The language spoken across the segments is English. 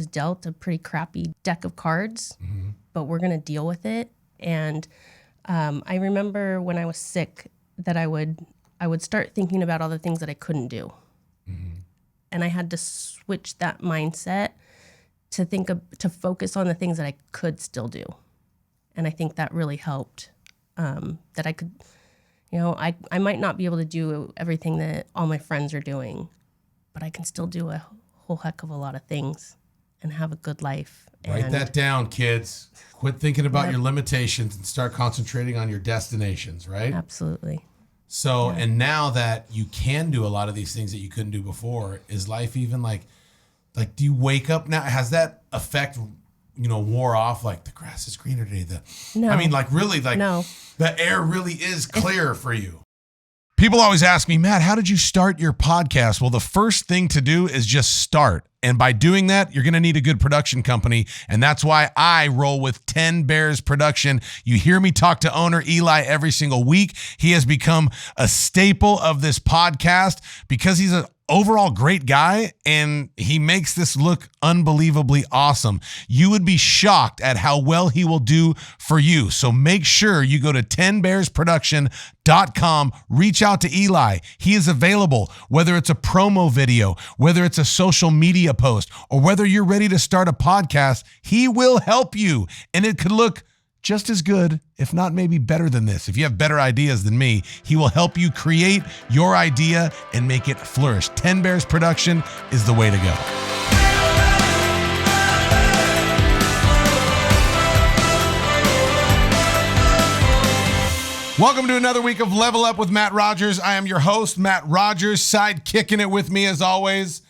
was dealt a pretty crappy deck of cards, but we're going to deal with it. And I remember when I was sick that I would start thinking about all the things that I couldn't do. And I had to switch that mindset to focus on the things that I could still do. And I think that really helped, that I could, I might not be able to do everything that all my friends are doing, but I can still do a whole heck of a lot of things and have a good life. Write that down, kids. Quit thinking about your limitations and start concentrating on your destinations, right? Absolutely. So, and now that you can do a lot of these things that you couldn't do before, is life even like do you wake up now? Has that effect, wore off? Like the grass is greener today. No. I mean, like really, like No. the air really is clear for you. People always ask me, Matt, how did you start your podcast? Well, the first thing to do is just start. And by doing that, you're going to need a good production company. And that's why I roll with 10 Bears Production. You hear me talk to owner Eli every single week. He has become a staple of this podcast because he's an overall great guy and he makes this look unbelievably awesome. You would be shocked at how well he will do for you. So make sure you go to 10bearsproduction.com, reach out to Eli. He is available, whether it's a promo video, whether it's a social media post, or whether you're ready to start a podcast, he will help you. And it could look just as good, if not maybe better than this. If you have better ideas than me, he will help you create your idea and make it flourish. 10 Bears Production is the way to go. Welcome to another week of Level Up with Matt Rogers. I am your host, Matt Rogers. Side kicking it with me, as always,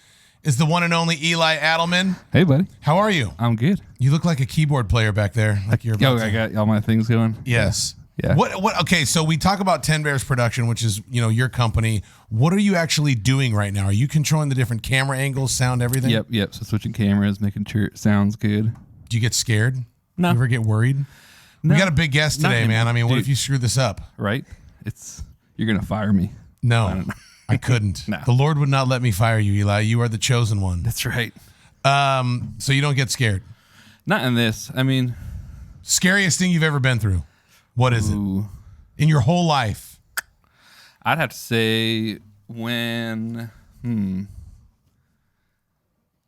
is the one and only Eli Adelman. Hey, buddy. How are you? I'm good. You look like a keyboard player back there. Like you're about I got all my things going. Yes. Yeah. What? Okay, so we talk about 10 Bears Production, which is, your company. What are you actually doing right now? Are you controlling the different camera angles, sound, everything? Yep. So switching cameras, making sure it sounds good. Do you get scared? No. You ever get worried? No. We got a big guest today, man. I mean, what Dude. if you screw this up? Right? You're going to fire me. No, I couldn't. No. The Lord would not let me fire you, Eli. You are the chosen one. That's right. So you don't get scared? Not in this. I mean. Scariest thing you've ever been through? What is it? In your whole life? I'd have to say when,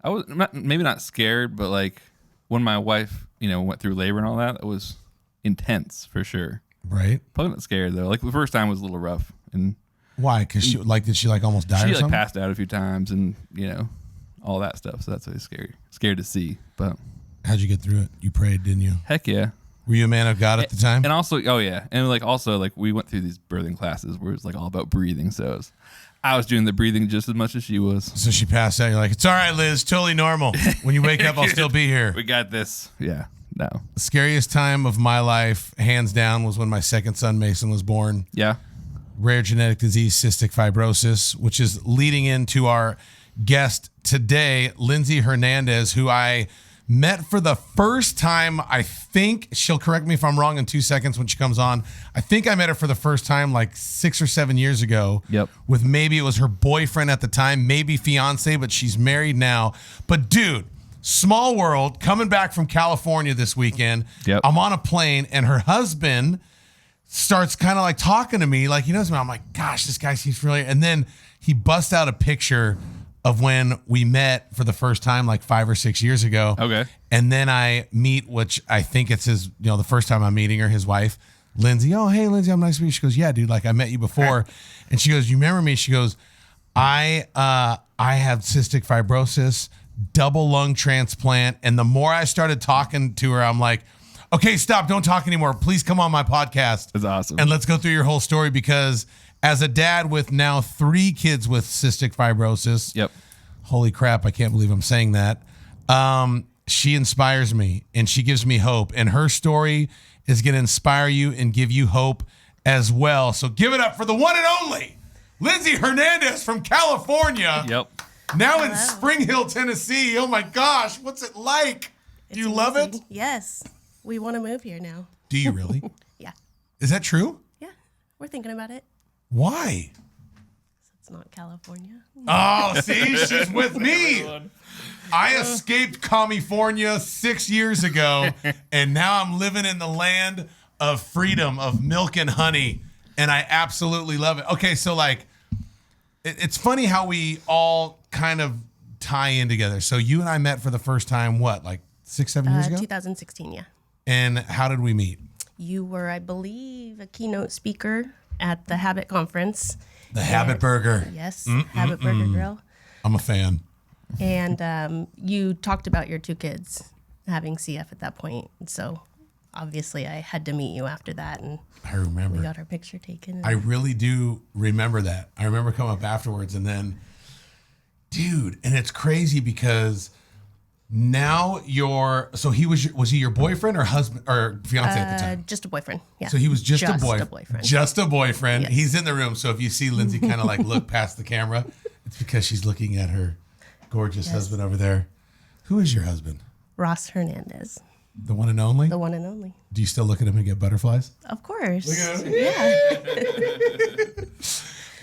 I was maybe not scared, but like when my wife, went through labor and all that, it was intense for sure. Right. Probably not scared though. Like the first time was a little rough. And why? Because did she almost die or something? She passed out a few times and, all that stuff. So that's always scary. Scared to see. But how'd you get through it? You prayed, didn't you? Heck yeah. Were you a man of God at the time? And also, oh yeah. And also we went through these birthing classes where it was like all about breathing. So I was doing the breathing just as much as she was. So she passed out. You're like, it's all right, Liz. Totally normal. When you wake up, I'll still be here. We got this. Yeah. No. The scariest time of my life, hands down, was when my second son, Mason, was born. Yeah. Rare genetic disease, cystic fibrosis, which is leading into our guest today, Lindsey Hernandez, who I met for the first time. I think she'll correct me if I'm wrong in 2 seconds when she comes on. I think I met her for the first time like 6 or 7 years ago. Yep. With maybe it was her boyfriend at the time, maybe fiance, but she's married now. But dude, small world, coming back from California this weekend. Yep. I'm on a plane and her husband starts kind of like talking to me like he knows me. I'm like, gosh, this guy seems familiar. And then he busts out a picture of when we met for the first time like 5 or 6 years ago. Okay. And then I meet, which I think it's his, the first time I'm meeting her, his wife, Lindsey. Oh, hey, Lindsey, I'm nice to meet you. She goes, yeah, dude, like I met you before. And she goes, you remember me? She goes, I have cystic fibrosis, double lung transplant. And the more I started talking to her, I'm like, okay, stop. Don't talk anymore. Please come on my podcast. That's awesome. And let's go through your whole story, because as a dad with now 3 kids with cystic fibrosis, Yep. Holy crap, I can't believe I'm saying that. She inspires me and she gives me hope. And her story is going to inspire you and give you hope as well. So give it up for the one and only Lindsey Hernandez from California. Yep. Now in Spring Hill, Tennessee. Oh my gosh, what's it like? Do you love it? Yes. We want to move here now. Do you really? Yeah. Is that true? Yeah. We're thinking about it. Why? It's not California. Oh, see, she's with me. I escaped California 6 years ago, and now I'm living in the land of freedom, of milk and honey, and I absolutely love it. Okay, so like, it's funny how we all kind of tie in together. So you and I met for the first time, what, like 6-7 years ago? 2016, yeah. And how did we meet? You were, I believe, a keynote speaker at the Habit Conference. The Habit Burger. Yes, Habit Burger Grill. I'm a fan. And you talked about your 2 kids having CF at that point. So obviously I had to meet you after that, and I remember. we got our picture taken. I really do remember that. I remember coming up afterwards, and then, dude, and it's crazy because now so was he your boyfriend or husband or fiance at the time? Just a boyfriend. Yeah. So he was just a boyfriend. boyfriend. Just a boyfriend. Yes. He's in the room. So if you see Lindsey kind of like look past the camera, it's because she's looking at her gorgeous husband over there. Who is your husband? Ross Hernandez. The one and only? The one and only. Do you still look at him and get butterflies? Of course. Look at him.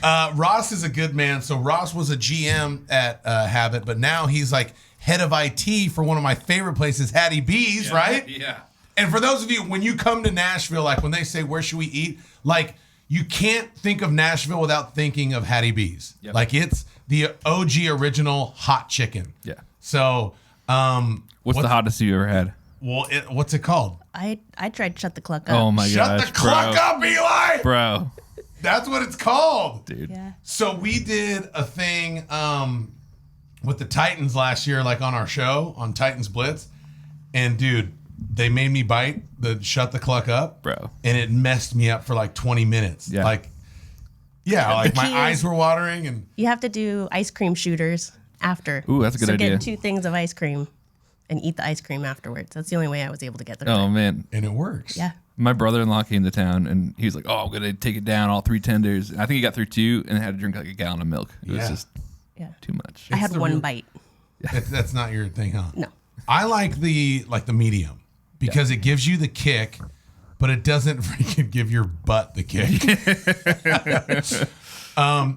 Yeah. Ross is a good man. So Ross was a GM at Habit, but now he's like head of IT for one of my favorite places, Hattie B's, right? Yeah. And for those of you, when you come to Nashville, like when they say, where should we eat? Like, you can't think of Nashville without thinking of Hattie B's. Yep. Like, it's the OG original hot chicken. Yeah. So, What's the hottest you ever had? well, what's it called? I tried Shut the Cluck Up. Oh my Shut gosh, the cluck up, Eli! bro, That's what it's called. dude. Yeah. So we did a thing with the Titans last year, like on our show on Titans Blitz, and dude, they made me bite the Shut the Cluck Up, Bro. and it messed me up for like 20 minutes. Yeah. Like my key eyes is- were watering, and You have to do ice cream shooters after. Ooh, that's a good so idea. get 2 things of ice cream and eat the ice cream afterwards. That's the only way I was able to get through Oh it. man, it works. Yeah. my brother-in-law came to town and he was like, "Oh, I'm gonna take it down, all 3 tenders." And I think he got through 2 and had to drink like a gallon of milk. It was Yeah. just Yeah. too much. I had the 1 real- bite. That's not your thing, huh? No. I like the medium because it gives you the kick, but it doesn't freaking give your butt the kick.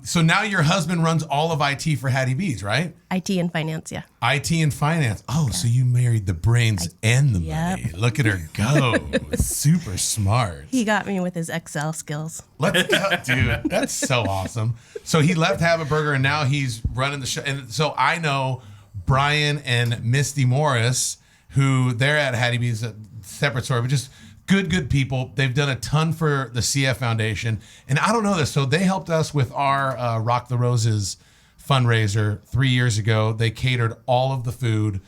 So now your husband runs all of IT for Hattie B's, right? IT and finance, yeah. IT and finance. Oh, so you married the brains and the Yep. money. Look at her go. Super smart. He got me with his Excel skills. Let's go, dude. That's so awesome. So he left Habit Burger and now he's running the show. And so I know Brian and Misty Morris, who they're at Hattie B's, a separate story, but just good people. They've done a ton for the CF Foundation. And I don't know this. So they helped us with our Rock the Roses fundraiser 3 years ago. They catered all of the food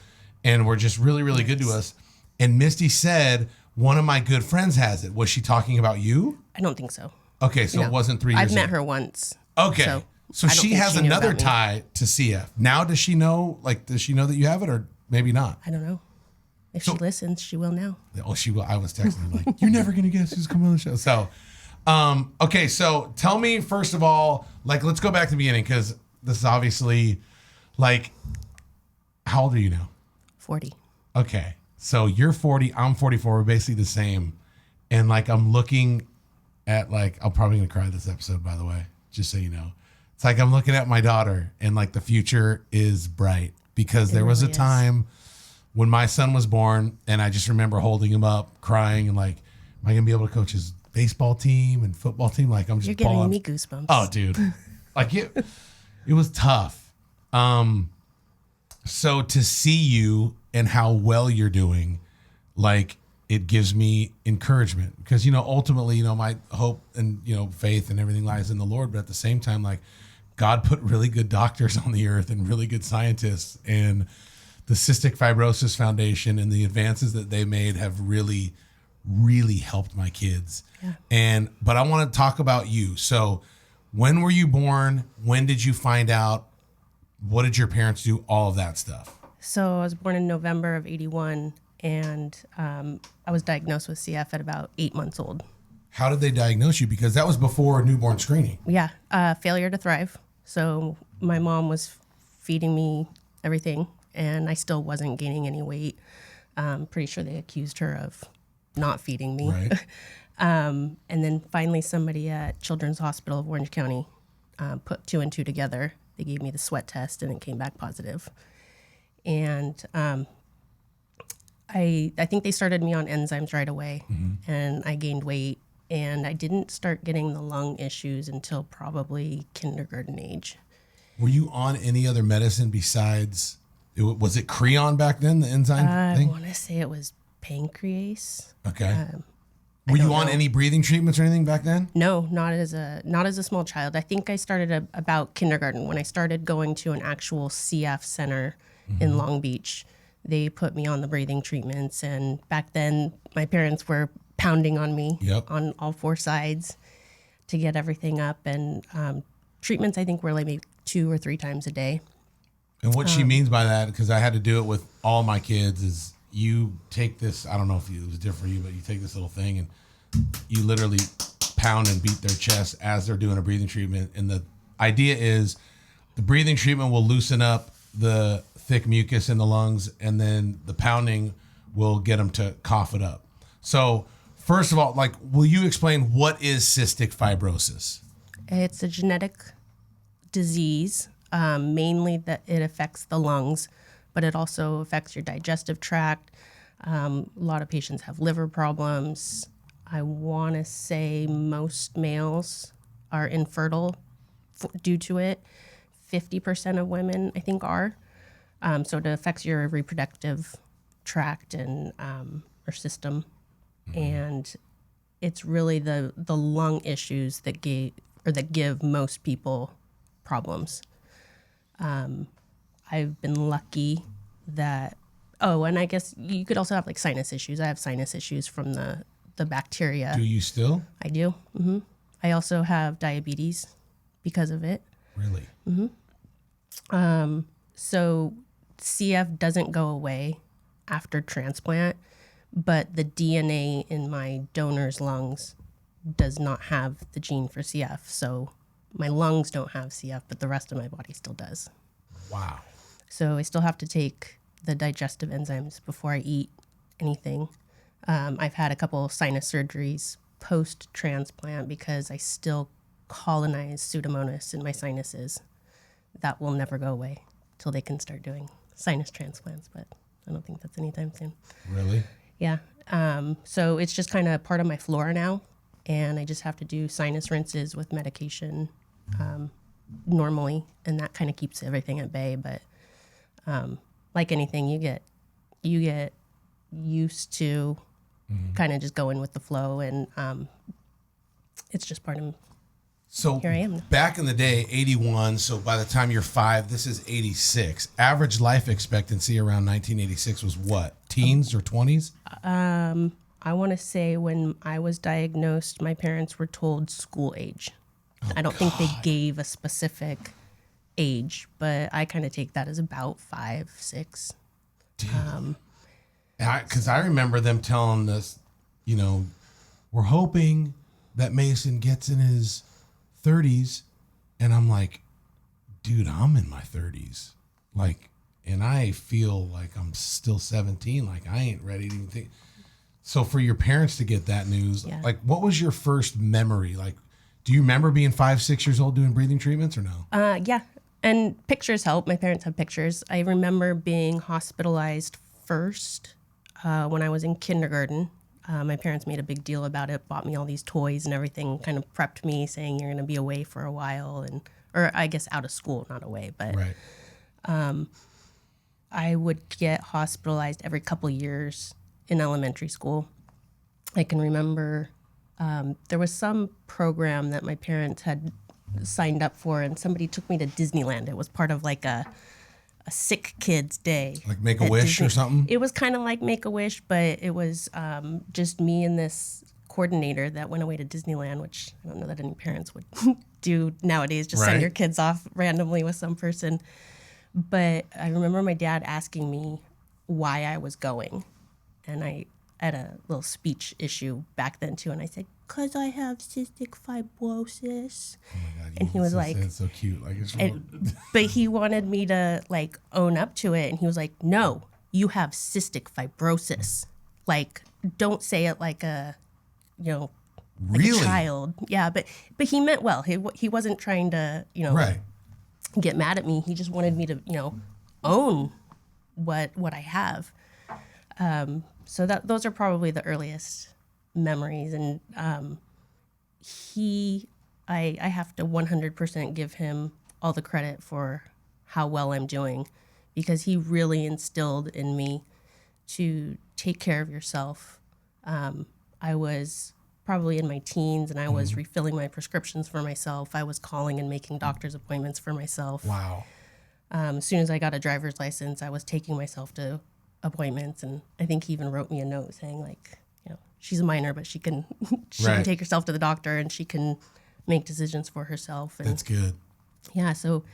and were just really, really good to us. And Misty said, one of my good friends has it. Was she talking about you? I don't think so. Okay, so No. it wasn't 3 years I've met ago. her once. Okay. So I don't she think has she knew another about me. tie to CF. Now does she know that you have it, or maybe not? I don't know. If she listens, she will now. Oh, she will. I was texting her like, you're never gonna guess who's coming on the show. So, okay. So tell me first of all, like, let's go back to the beginning because this is obviously, like, how old are you now? 40. Okay. So you're 40. I'm 44. We're basically the same. And like, I'm looking at like, I'm probably gonna cry this episode, by the way, just so you know. It's like I'm looking at my daughter, and like the future is bright because there was a really is. time when my son was born, and I just remember holding him up, crying, and like, am I gonna be able to coach his baseball team and football team? Like, I'm just You're giving balling- me goosebumps. Oh, dude, like it was tough. So to see you and how well you're doing, like, it gives me encouragement because, ultimately, my hope and, faith and everything lies in the Lord. But at the same time, like, God put really good doctors on the earth and really good scientists, and the Cystic Fibrosis Foundation and the advances that they made have really, really helped my kids. Yeah. But I want to talk about you. So when were you born? When did you find out? What did your parents do? All of that stuff. So I was born in November of 81, and I was diagnosed with CF at about 8 months old. How did they diagnose you? Because that was before newborn screening. Yeah, failure to thrive. So my mom was feeding me everything, and I still wasn't gaining any weight. Pretty sure they accused her of not feeding me. Right. And then finally somebody at Children's Hospital of Orange County put 2 and 2 together. They gave me the sweat test and it came back positive. And I think they started me on enzymes right away, and I gained weight. And I didn't start getting the lung issues until probably kindergarten age. Were you on any other medicine besides, was it Creon back then, the enzyme thing? I want to say it was pancreas. Okay. Were you on any breathing treatments or anything back then? No, not as a small child. I think I started about kindergarten when I started going to an actual CF center in Long Beach. They put me on the breathing treatments, and back then my parents were pounding on me on all 4 sides to get everything up. And treatments, I think, were like maybe 2 or 3 times a day. And what she means by that, because I had to do it with all my kids, is you take this, I don't know if it was different for you, but you take this little thing and you literally pound and beat their chest as they're doing a breathing treatment. And the idea is the breathing treatment will loosen up the thick mucus in the lungs, and then the pounding will get them to cough it up. So first of all, like, will you explain what is cystic fibrosis? It's a genetic disease, mainly that it affects the lungs, but it also affects your digestive tract. A lot of patients have liver problems. I want to say most males are infertile due to it. 50% of women, I think, are. So it affects your reproductive tract and or system. And it's really the lung issues that give most people problems. I've been lucky that, and I guess you could also have like sinus issues. I have sinus issues from the bacteria. Do you still? I do. I also have diabetes because of it. Really? So CF doesn't go away after transplant, but the DNA in my donor's lungs does not have the gene for CF. So my lungs don't have CF, but the rest of my body still does. Wow. So I still have to take the digestive enzymes before I eat anything. I've had a couple sinus surgeries post-transplant because I still colonize Pseudomonas in my sinuses. That will never go away till they can start doing sinus transplants, but I don't think that's anytime soon. Really? Yeah. So it's just kind of part of my flora now, and I just have to do sinus rinses with medication normally, and that kind of keeps everything at bay. But like anything, you get used to kind of just going with the flow, and it's just part of. So here I am. Back in the day, 81, so by the time you're 5, this is 86. Average life expectancy around 1986 was what? Teens or 20s? I want to say when I was diagnosed, my parents were told school age. I don't think they gave a specific age, but I kind of take that as about 5, 6. Because I remember them telling us, we're hoping that Mason gets in his 30s, and I'm like, dude, I'm in my 30s, and I feel like I'm still 17, like I ain't ready to even think. So for your parents to get that news, what was your first memory? Like, do you remember being 5, 6 years old doing breathing treatments or no? Yeah, and pictures help. My parents have pictures. I remember being hospitalized first when I was in kindergarten. My parents made a big deal about it, bought me all these toys and everything, kind of prepped me saying you're going to be away for a while, or I guess out of school, not away. But right. I would get hospitalized every couple years in elementary school. I can remember there was some program that my parents had signed up for, and somebody took me to Disneyland. It was part of like a sick kids day. Like Make-A-Wish or something? It was kind of like Make-A-Wish, but it was just me and this coordinator that went away to Disneyland, which I don't know that any parents would do nowadays, just send your kids off randomly with some person. But I remember my dad asking me why I was going. And I had a little speech issue back then too, and I said, "'Cause I have cystic fibrosis." Oh my God, and he was like, "It's so cute." Like it's but he wanted me to like own up to it, and he was like, "No, you have cystic fibrosis. Like, don't say it like a, Really? a child. Yeah, but he meant well. He wasn't trying to, Right. get mad at me. He just wanted me to, own what I have. So those are probably the earliest memories. And I have to 100% give him all the credit for how well I'm doing, because he really instilled in me to take care of yourself. I was probably in my teens, and I was refilling my prescriptions for myself. I was calling and making doctor's appointments for myself. Wow. As soon as I got a driver's license, I was taking myself to appointments, and I think he even wrote me a note saying, like, she's a minor, but she can Right. take herself to the doctor, and she can make decisions for herself. And That's good. yeah, so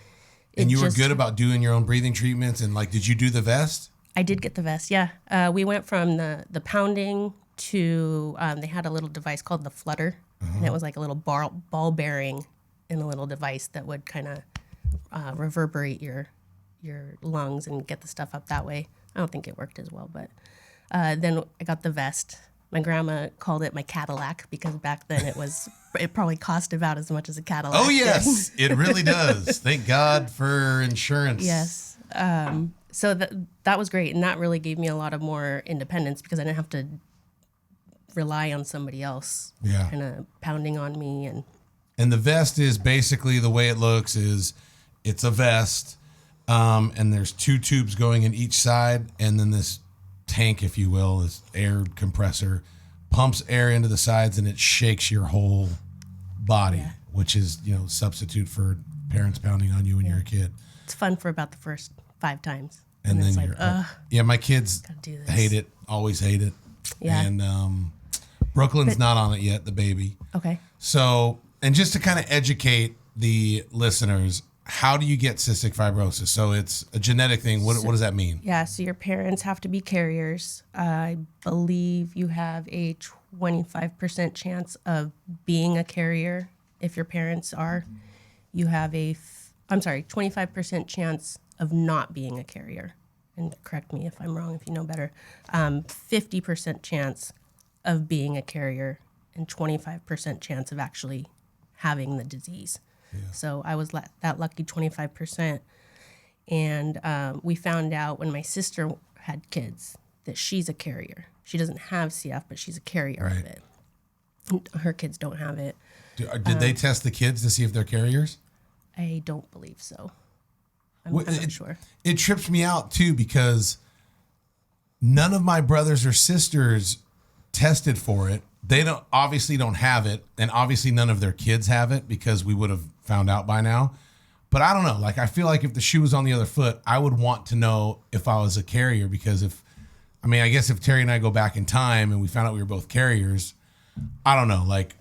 And you were good about doing your own breathing treatments, and like, did you do the vest? I did get the vest. Yeah, we went from the pounding to they had a little device called the flutter, and it was like a little ball bearing in a little device that would kind of reverberate your lungs and get the stuff up that way. I don't think it worked as well, but then I got the vest. My grandma called it my Cadillac, because back then it probably cost about as much as a Cadillac. Oh, yes, it really does. Thank God for insurance. Yes. So that was great, and that really gave me a lot of more independence, because I didn't have to rely on somebody else kind of pounding on me. And the vest is basically, the way it looks is it's a vest, and there's 2 tubes going in each side, and then this tank, if you will, this air compressor pumps air into the sides, and it shakes your whole body, which is, substitute for parents pounding on you when you're a kid. It's fun for about the first 5 times. And then it's you're, yeah, my kids hate it, always hate it. Yeah. And Brooklyn's not on it yet, the baby. Okay. So, and just to kind of educate the listeners, how do you get cystic fibrosis? So it's a genetic thing. What does that mean? Yeah, so your parents have to be carriers. I believe you have a 25% chance of being a carrier if your parents are. You have 25% chance of not being a carrier. And correct me if I'm wrong, if you know better. 50% chance of being a carrier, and 25% chance of actually having the disease. Yeah. So I was that lucky 25%. And we found out when my sister had kids that she's a carrier. She doesn't have CF, but she's a carrier of it. Her kids don't have it. Did they test the kids to see if they're carriers? I don't believe so. I'm not sure. It trips me out, too, because none of my brothers or sisters tested for it. They obviously don't have it, and obviously none of their kids have it, because we would have found out by now. But I don't know. Like, I feel like if the shoe was on the other foot, I would want to know if I was a carrier, because I guess if Terry and I go back in time and we found out we were both carriers, I don't know. Like,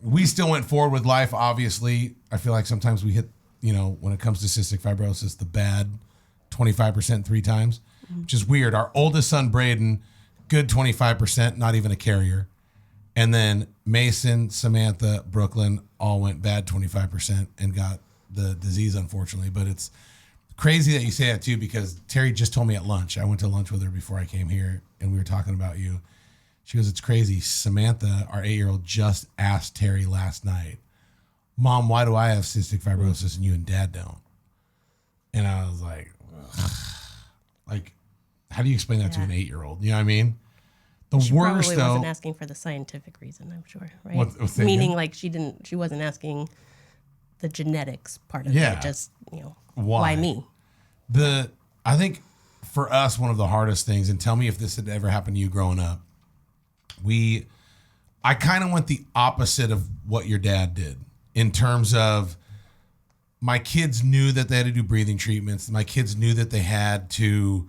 we still went forward with life, obviously. I feel like sometimes we hit, when it comes to cystic fibrosis, the bad 25% 3 times, which is weird. Our oldest son, Braden, good 25%, not even a carrier. And then Mason, Samantha, Brooklyn all went bad 25% and got the disease, unfortunately. But it's crazy that you say that, too, because Terry just told me at lunch. I went to lunch with her before I came here, and we were talking about you. She goes, it's crazy. Samantha, our 8-year-old, just asked Terry last night, Mom, why do I have cystic fibrosis and you and Dad don't? And I was like, ugh. Like, how do you explain that to an 8-year-old? You know what I mean? She probably wasn't asking for the scientific reason, I'm sure, right? Meaning, like, she wasn't asking the genetics part of it. Just, why me? I think for us, one of the hardest things, and tell me if this had ever happened to you growing up, I kind of went the opposite of what your dad did, in terms of my kids knew that they had to do breathing treatments. My kids knew that they had to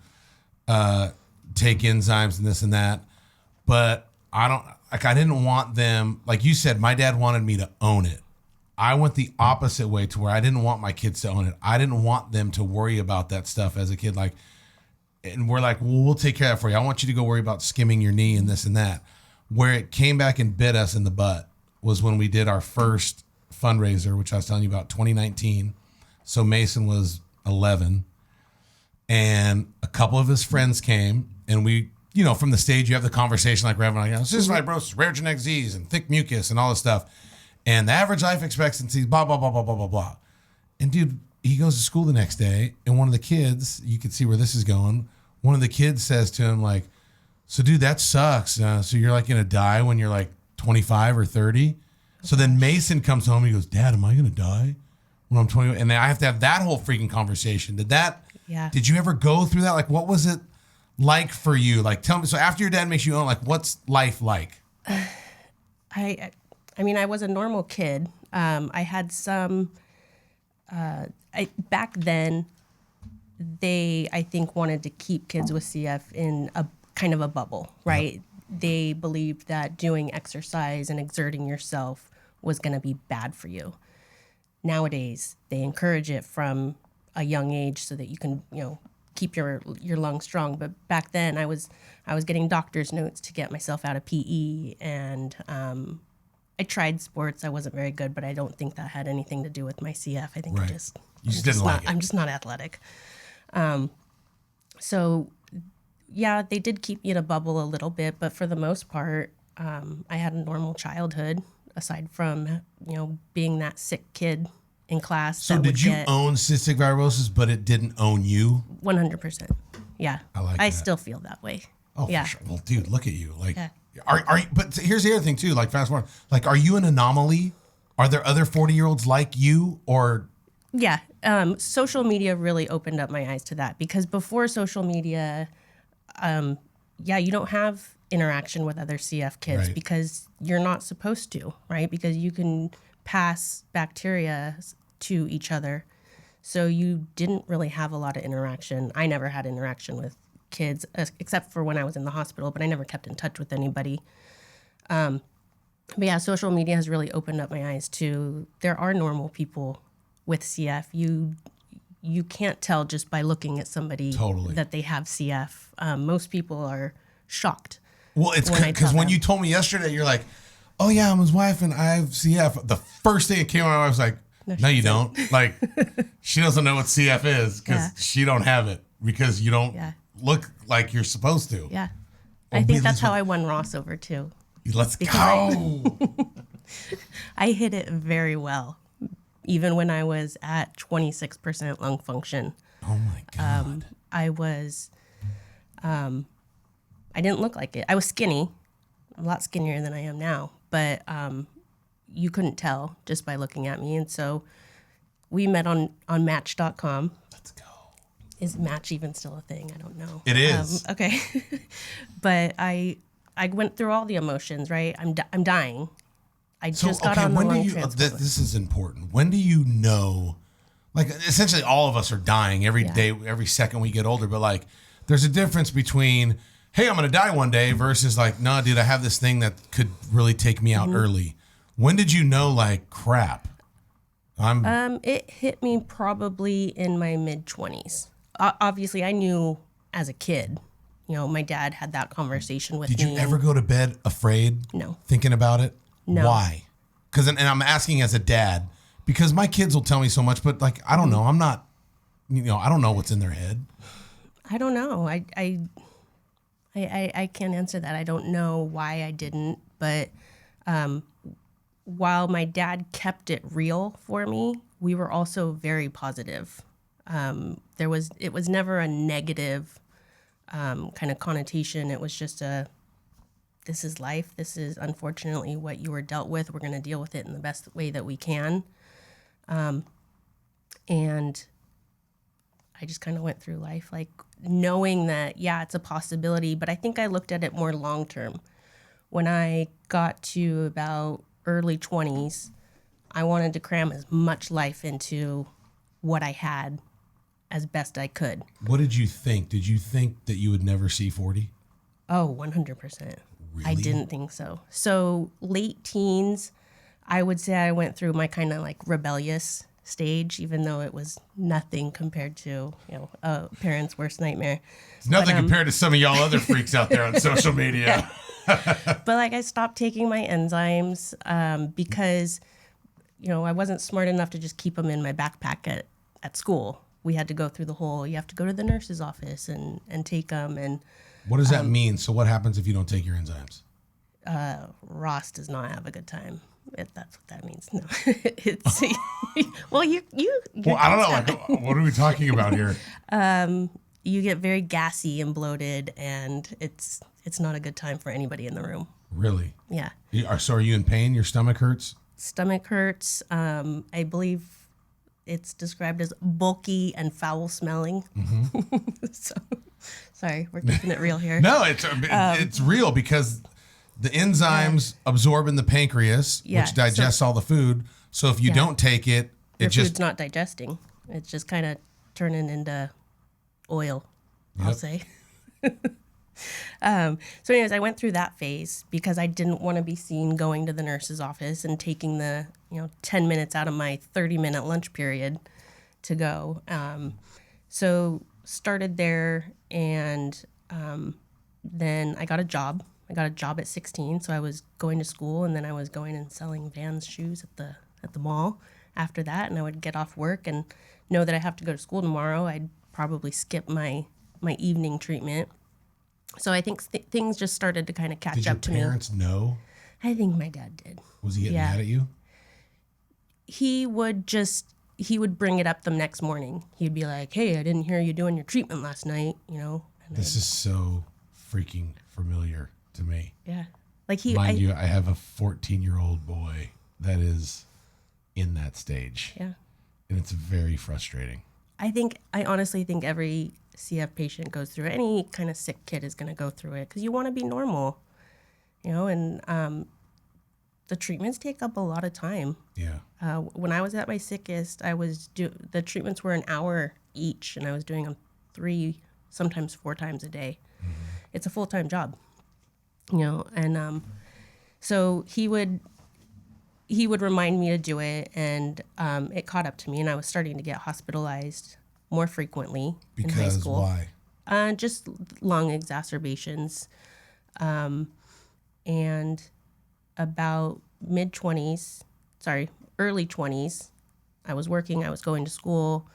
take enzymes and this and that. But I didn't want them, like you said, my dad wanted me to own it. I went the opposite way, to where I didn't want my kids to own it. I didn't want them to worry about that stuff as a kid. Like, and we're like, well, we'll take care of that for you. I want you to go worry about skimming your knee and this and that. Where it came back and bit us in the butt was when we did our first fundraiser, which I was telling you about, 2019. So Mason was 11, and a couple of his friends came, and we from the stage, you have the conversation like we're having, like, cystic fibrosis, rare genetic disease, and thick mucus, and all this stuff. And the average life expectancy is blah, blah, blah, blah, blah, blah, blah. And dude, he goes to school the next day, and one of the kids, you can see where this is going, one of the kids says to him, like, so dude, that sucks. So you're like going to die when you're like 25 or 30? So then Mason comes home and he goes, Dad, am I going to die when I'm 20? And then I have to have that whole freaking conversation. Did you ever go through that? Like, what was it like for you? Like, tell me. So after your dad makes you own, like, what's life like? I mean, I was a normal kid. I had some, back then, they, I think, wanted to keep kids with CF in a kind of a bubble, right? Yep. They believed that doing exercise and exerting yourself was going to be bad for you. Nowadays, they encourage it from a young age so that you can, keep your lungs strong. But back then, I was getting doctor's notes to get myself out of PE, and I tried sports. I wasn't very good, but I don't think that had anything to do with my CF. I think I'm just not athletic. So yeah, they did keep me in a bubble a little bit, but for the most part, I had a normal childhood aside from, being that sick kid in class. So did you own cystic fibrosis, but it didn't own you? 100%. Yeah. I still feel that way. Oh, yeah. For sure. Well, dude, look at you. Like, but here's the other thing too, like fast forward, like, are you an anomaly? Are there other 40-year-olds like you or? Yeah. Social media really opened up my eyes to that, because before social media, you don't have interaction with other CF kids, right, because you're not supposed to, right? Because you can pass bacteria to each other. So you didn't really have a lot of interaction. I never had interaction with kids, except for when I was in the hospital, but I never kept in touch with anybody. But yeah, social media has really opened up my eyes to, there are normal people with CF. You can't tell just by looking at somebody that they have CF. Most people are shocked. Well, it's because when you told me yesterday, you're like, oh yeah, I'm his wife and I have CF. The first thing that came out, I was like, no, you don't. Like, she doesn't know what CF is because she don't have it, because you don't look like you're supposed to. Yeah. I think that's how I won Ross over too. Let's go. I hit it very well, even when I was at 26% lung function. Oh my God. I didn't look like it. I was skinny, a lot skinnier than I am now, but you couldn't tell just by looking at me. And so we met on Match.com. Let's go. Is Match even still a thing? I don't know. It is. Okay. But I went through all the emotions, right? I'm dying. I just got on the lung transplant. This is important. When do you know, like, essentially all of us are dying every day, every second we get older, but like there's a difference between, hey, I'm going to die one day versus like, no, dude, I have this thing that could really take me out early. When did you know, like, crap? It hit me probably in my mid-20s. Obviously, I knew as a kid. My dad had that conversation with me. Did you ever go to bed afraid? No. Thinking about it? No. Why? Because, and I'm asking as a dad, because my kids will tell me so much, but like, I don't know. I'm not, I don't know what's in their head. I don't know. I can't answer that. I don't know why I didn't, but while my dad kept it real for me, we were also very positive. It was never a negative kind of connotation. It was just this is life. This is unfortunately what you were dealt with. We're going to deal with it in the best way that we can. And I just kind of went through life like knowing that, it's a possibility, but I think I looked at it more long term. When I got to about early 20s, I wanted to cram as much life into what I had as best I could. What did you think? Did you think that you would never see 40? Oh, 100%. Really? I didn't think so. So late teens, I would say I went through my kind of like rebellious stage, even though it was nothing compared to, a parent's worst nightmare. It's nothing compared to some of y'all other freaks out there on social media. But like I stopped taking my enzymes because, I wasn't smart enough to just keep them in my backpack at school. We had to go through you have to go to the nurse's office and take them. And What does that mean? So what happens if you don't take your enzymes? Ross does not have a good time. If that's what that means. No, it's well, Well, I don't know. Like, what are we talking about here? You get very gassy and bloated, and it's not a good time for anybody in the room. Really? Yeah. So are you in pain? Your stomach hurts? Stomach hurts. I believe it's described as bulky and foul smelling. So, sorry, we're keeping it real here. No, it's real because the enzymes absorb in the pancreas, which digests all the food. So if you don't take it, your food's not digesting. It's just kind of turning into oil, I'll say. So anyways, I went through that phase because I didn't want to be seen going to the nurse's office and taking the 10 minutes out of my 30-minute lunch period to go. So started there, and then I got a job. I got a job at 16, so I was going to school, and then I was going and selling Vans shoes at the mall after that. And I would get off work and know that I have to go to school tomorrow. I'd probably skip my evening treatment. So I think things just started to kind of catch up to me. Did your parents know? I think my dad did. Was he getting mad at you? He would bring it up the next morning. He'd be like, "Hey, I didn't hear you doing your treatment last night," And this is so freaking familiar to me. Yeah. Mind you, I have a 14-year-old boy that is in that stage. Yeah. And it's very frustrating. I honestly think every CF patient goes through it. Any kind of sick kid is going to go through it because you want to be normal, and the treatments take up a lot of time. Yeah. When I was at my sickest, the treatments were an hour each, and I was doing them 3, sometimes 4 times a day. Mm-hmm. It's a full-time job, and so he would remind me to do it, and it caught up to me, and I was starting to get hospitalized more frequently in high school. Because why? Just lung exacerbations. And about early 20s, I was working, I was going to school.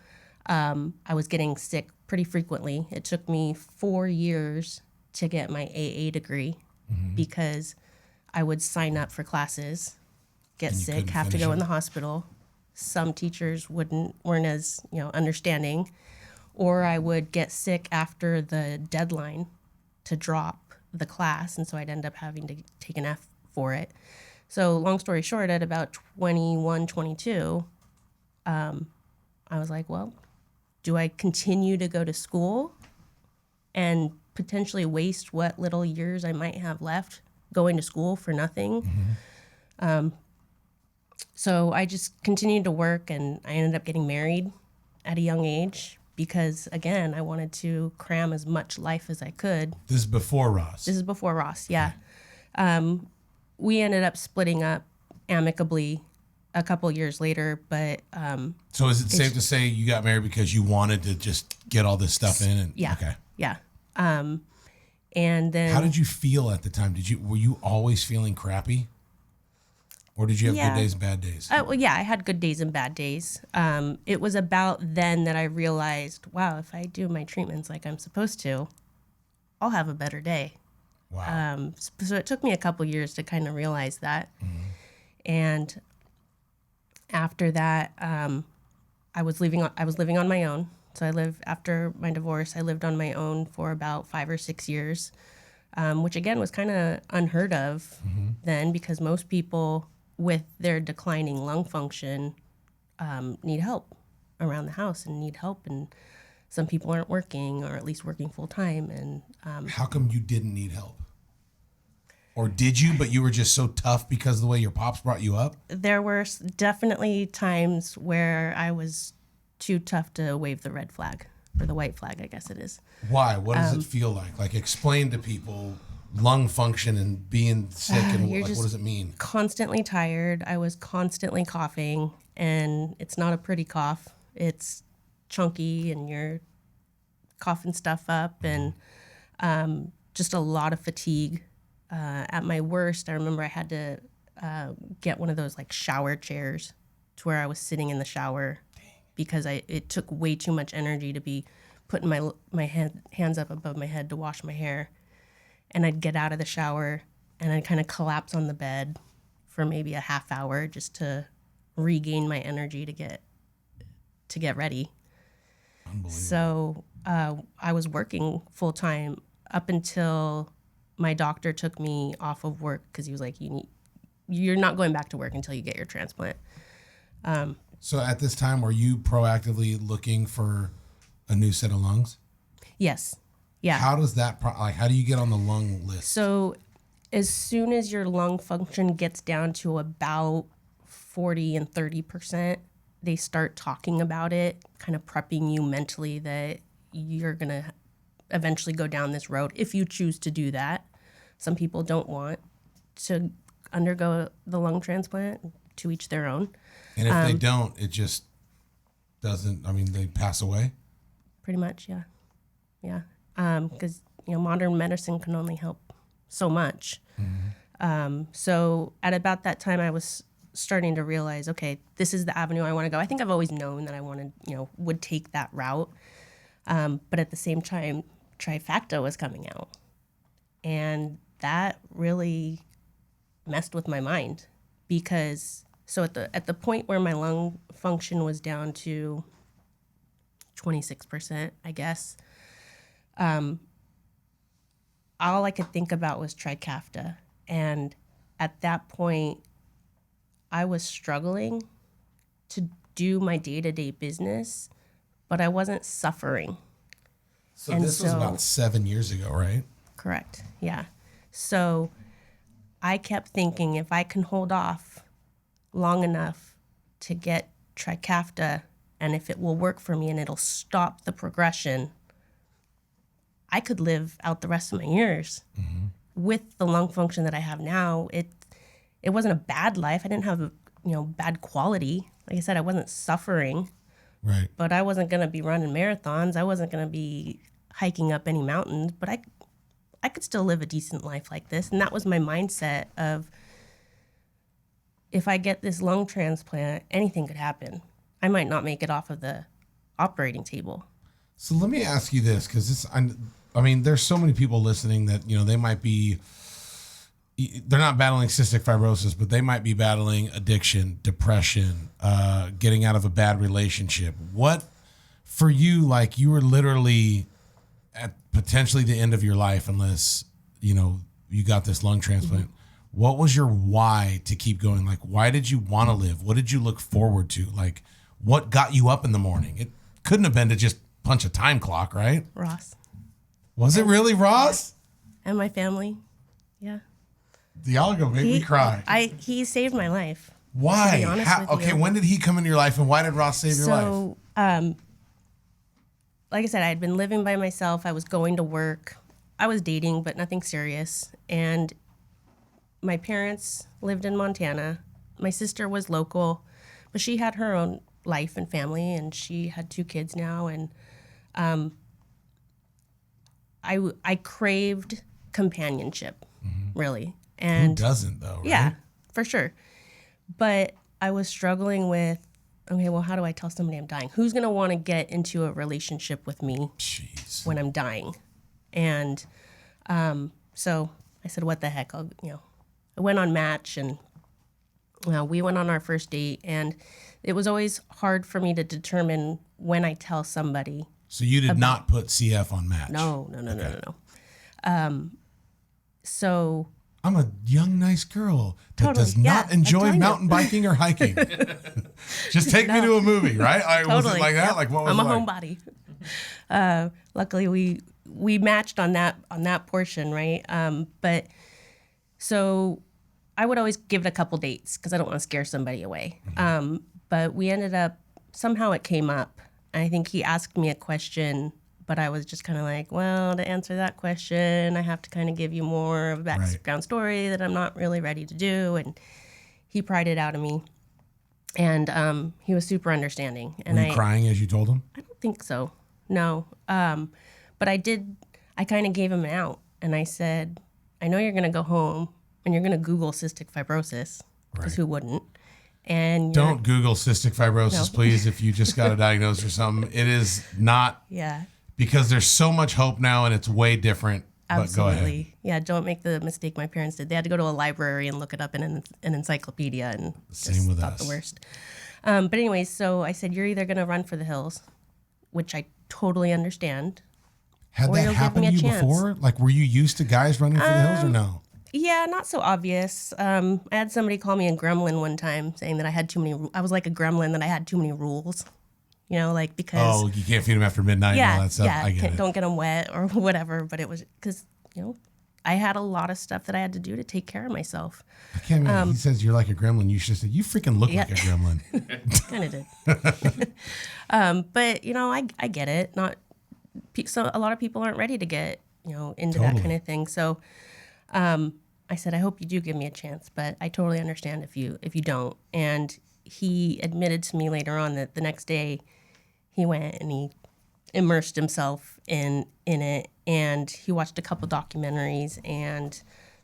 I was getting sick pretty frequently. It took me 4 years to get my AA degree because I would sign up for classes, get sick, have to go in the hospital. Some teachers weren't as understanding, or I would get sick after the deadline to drop the class, and so I'd end up having to take an F for it. So long story short, at about 21, 22, I was like, well, do I continue to go to school and potentially waste what little years I might have left going to school for nothing? So I just continued to work, and I ended up getting married at a young age because, again, I wanted to cram as much life as I could. This is before Ross. This is before Ross, yeah. We ended up splitting up amicably a couple years later, but... So is it safe to say you got married because you wanted to just get all this stuff in? And, yeah. Okay. Yeah. And then... How did you feel at the time? Were you always feeling crappy? Or did you have good days and bad days? Well, yeah, I had good days and bad days. It was about then that I realized, wow, if I do my treatments like I'm supposed to, I'll have a better day. Wow. So it took me a couple years to kind of realize that. And after that, I was living on my own. So after my divorce, I lived on my own for about 5 or 6 years, which again was kind of unheard of then, because most people with their declining lung function need help around the house and need help, and some people aren't working, or at least working full time. And how come you didn't need help? Or did you, but you were just so tough because of the way your pops brought you up? There were definitely times where I was too tough to wave the red flag, or the white flag, I guess it is. Why? What does it feel like? Like, explain to people lung function and being sick, and what does it mean? Constantly tired. I was constantly coughing, and it's not a pretty cough. It's chunky, and you're coughing stuff up, and just a lot of fatigue. At my worst, I remember I had to get one of those like shower chairs to where I was sitting in the shower because it took way too much energy to be putting my hands up above my head to wash my hair. and I'd get out of the shower and I'd kind of collapse on the bed for maybe a half hour just to regain my energy to get ready. So I was working full time up until my doctor took me off of work because he was like, you're not going back to work until you get your transplant. So at this time, were you proactively looking for a new set of lungs? Yes. Yeah. How does that, how do you get on the lung list? So as soon as your lung function gets down to about 40 and 30%, they start talking about it, kind of prepping you mentally that you're going to eventually go down this road if you choose to do that. Some people don't want to undergo the lung transplant, to each their own. And if they don't, it just doesn't, they pass away? Pretty much, yeah. Yeah. Because, modern medicine can only help so much. Mm-hmm. So at about that time, I was starting to realize, okay, this is the avenue I want to go. I think I've always known that I wanted, would take that route. But at the same time, Trifacta was coming out. And that really messed with my mind because at the point where my lung function was down to 26%, I guess, all I could think about was Trikafta. And at that point, I was struggling to do my day-to-day business, but I wasn't suffering. So this was about 7 years ago, right? Correct. Yeah. So I kept thinking if I can hold off long enough to get Trikafta, and if it will work for me and it'll stop the progression, I could live out the rest of my years. Mm-hmm. With the lung function that I have now. It wasn't a bad life. I didn't have bad quality. Like I said, I wasn't suffering. Right. But I wasn't going to be running marathons. I wasn't going to be hiking up any mountains. But I could still live a decent life like this. And that was my mindset of, if I get this lung transplant, anything could happen. I might not make it off of the operating table. So let me ask you this, because there's so many people listening that, they might be, they're not battling cystic fibrosis, but they might be battling addiction, depression, getting out of a bad relationship. What, for you, like you were literally at potentially the end of your life unless, you got this lung transplant. Mm-hmm. What was your why to keep going? Like, why did you want to live? What did you look forward to? Like, what got you up in the morning? It couldn't have been to just punch a time clock, right? Ross. Was it really Ross? And my family. Yeah. Y'all gonna make me cry. He saved my life. Why? To be honest with you. When did he come into your life, and why did Ross save your life? So, like I said, I had been living by myself. I was going to work. I was dating, but nothing serious. And my parents lived in Montana. My sister was local, but she had her own life and family, and she had 2 kids now. And I craved companionship, really. And who doesn't, though, right? Yeah, for sure. But I was struggling with, okay, well, how do I tell somebody I'm dying? Who's going to want to get into a relationship with me when I'm dying? And so I said, what the heck? I went on Match, and we went on our first date, and it was always hard for me to determine when I tell somebody. So you did not put CF on Match? No. So I'm a young, nice girl that does not enjoy mountain biking or hiking. Just take me to a movie, right? Was it like that? Yep. Like, what was I'm it a like? homebody. Luckily, we matched on that portion, right? But so I would always give it a couple dates because I don't want to scare somebody away. Mm-hmm. But we ended up, somehow it came up. I think he asked me a question, but I was just kind of like, well, to answer that question, I have to kind of give you more of a background story that I'm not really ready to do. And he pried it out of me. And he was super understanding. And Were you crying as you told him? I don't think so. No. But I kind of gave him an out. And I said, I know you're going to go home and you're going to Google cystic fibrosis, because who wouldn't? And don't Google cystic fibrosis, please, if you just got a diagnosis or something. It is not. Yeah. Because there's so much hope now, and it's way different. But go ahead. Absolutely. Yeah, don't make the mistake my parents did. They had to go to a library and look it up in an encyclopedia and Same just with thought us. the worst. But anyways, so I said, you're either going to run for the hills, which I totally understand. Had Or that you'll give happened me to a you chance. before? Like, were you used to guys running for the hills or no? Yeah, not so obvious. I had somebody call me a gremlin one time saying that I had too many, I was like a gremlin, that I had too many rules, like because. Oh, you can't feed them after midnight and all that stuff. Yeah, I get it. don't get them wet or whatever. But it was because, I had a lot of stuff that I had to do to take care of myself. I can't imagine. He says you're like a gremlin. You should have said, you freaking look like a gremlin. Kind of did. But, I get it. So a lot of people aren't ready to get, into that kind of thing. So I said, I hope you do give me a chance, but I totally understand if you don't. And he admitted to me later on that the next day he went and he immersed himself in it, and he watched a couple documentaries, and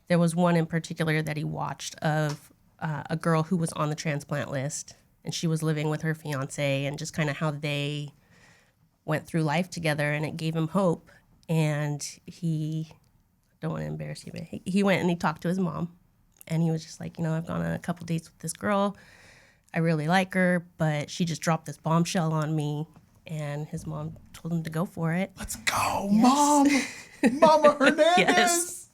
there was one in particular that he watched of a girl who was on the transplant list, and she was living with her fiance, and just kind of how they went through life together, and it gave him hope. And he, don't want to embarrass you, but he went and he talked to his mom, and he was just like, I've gone on a couple dates with this girl, I really like her, but she just dropped this bombshell on me. And his mom told him to go for it. Let's go, Mom. Mama Hernandez. Yes.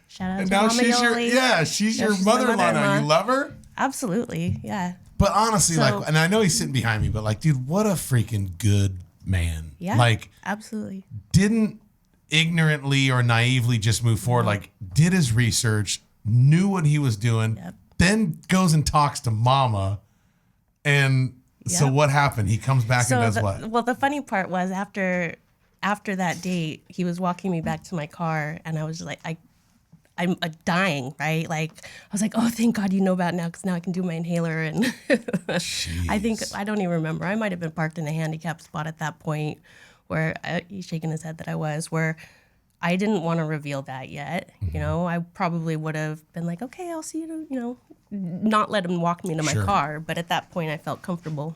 Shout out And to now Mama she's Yoli. she's Yeah, your she's my mother-in-law now. mother-in-law. You love her? Absolutely, yeah. But honestly, So- and I know he's sitting behind me, but like, dude, what a freaking good man. Yeah, Like, absolutely. didn't ignorantly or naively just move forward, like did his research, knew what he was doing, then goes and talks to Mama. And so what happened? He comes back and does what? Well, the funny part was after that date, he was walking me back to my car, and I was like, I'm dying, right? Like, I was like, oh, thank God you know about it now, because now I can do my inhaler. And I don't even remember. I might have been parked in a handicapped spot at that point where he's shaking his head that I was, where I didn't want to reveal that yet. I probably would have been like, okay, I'll see you, not let him walk me to my car. But at that point, I felt comfortable.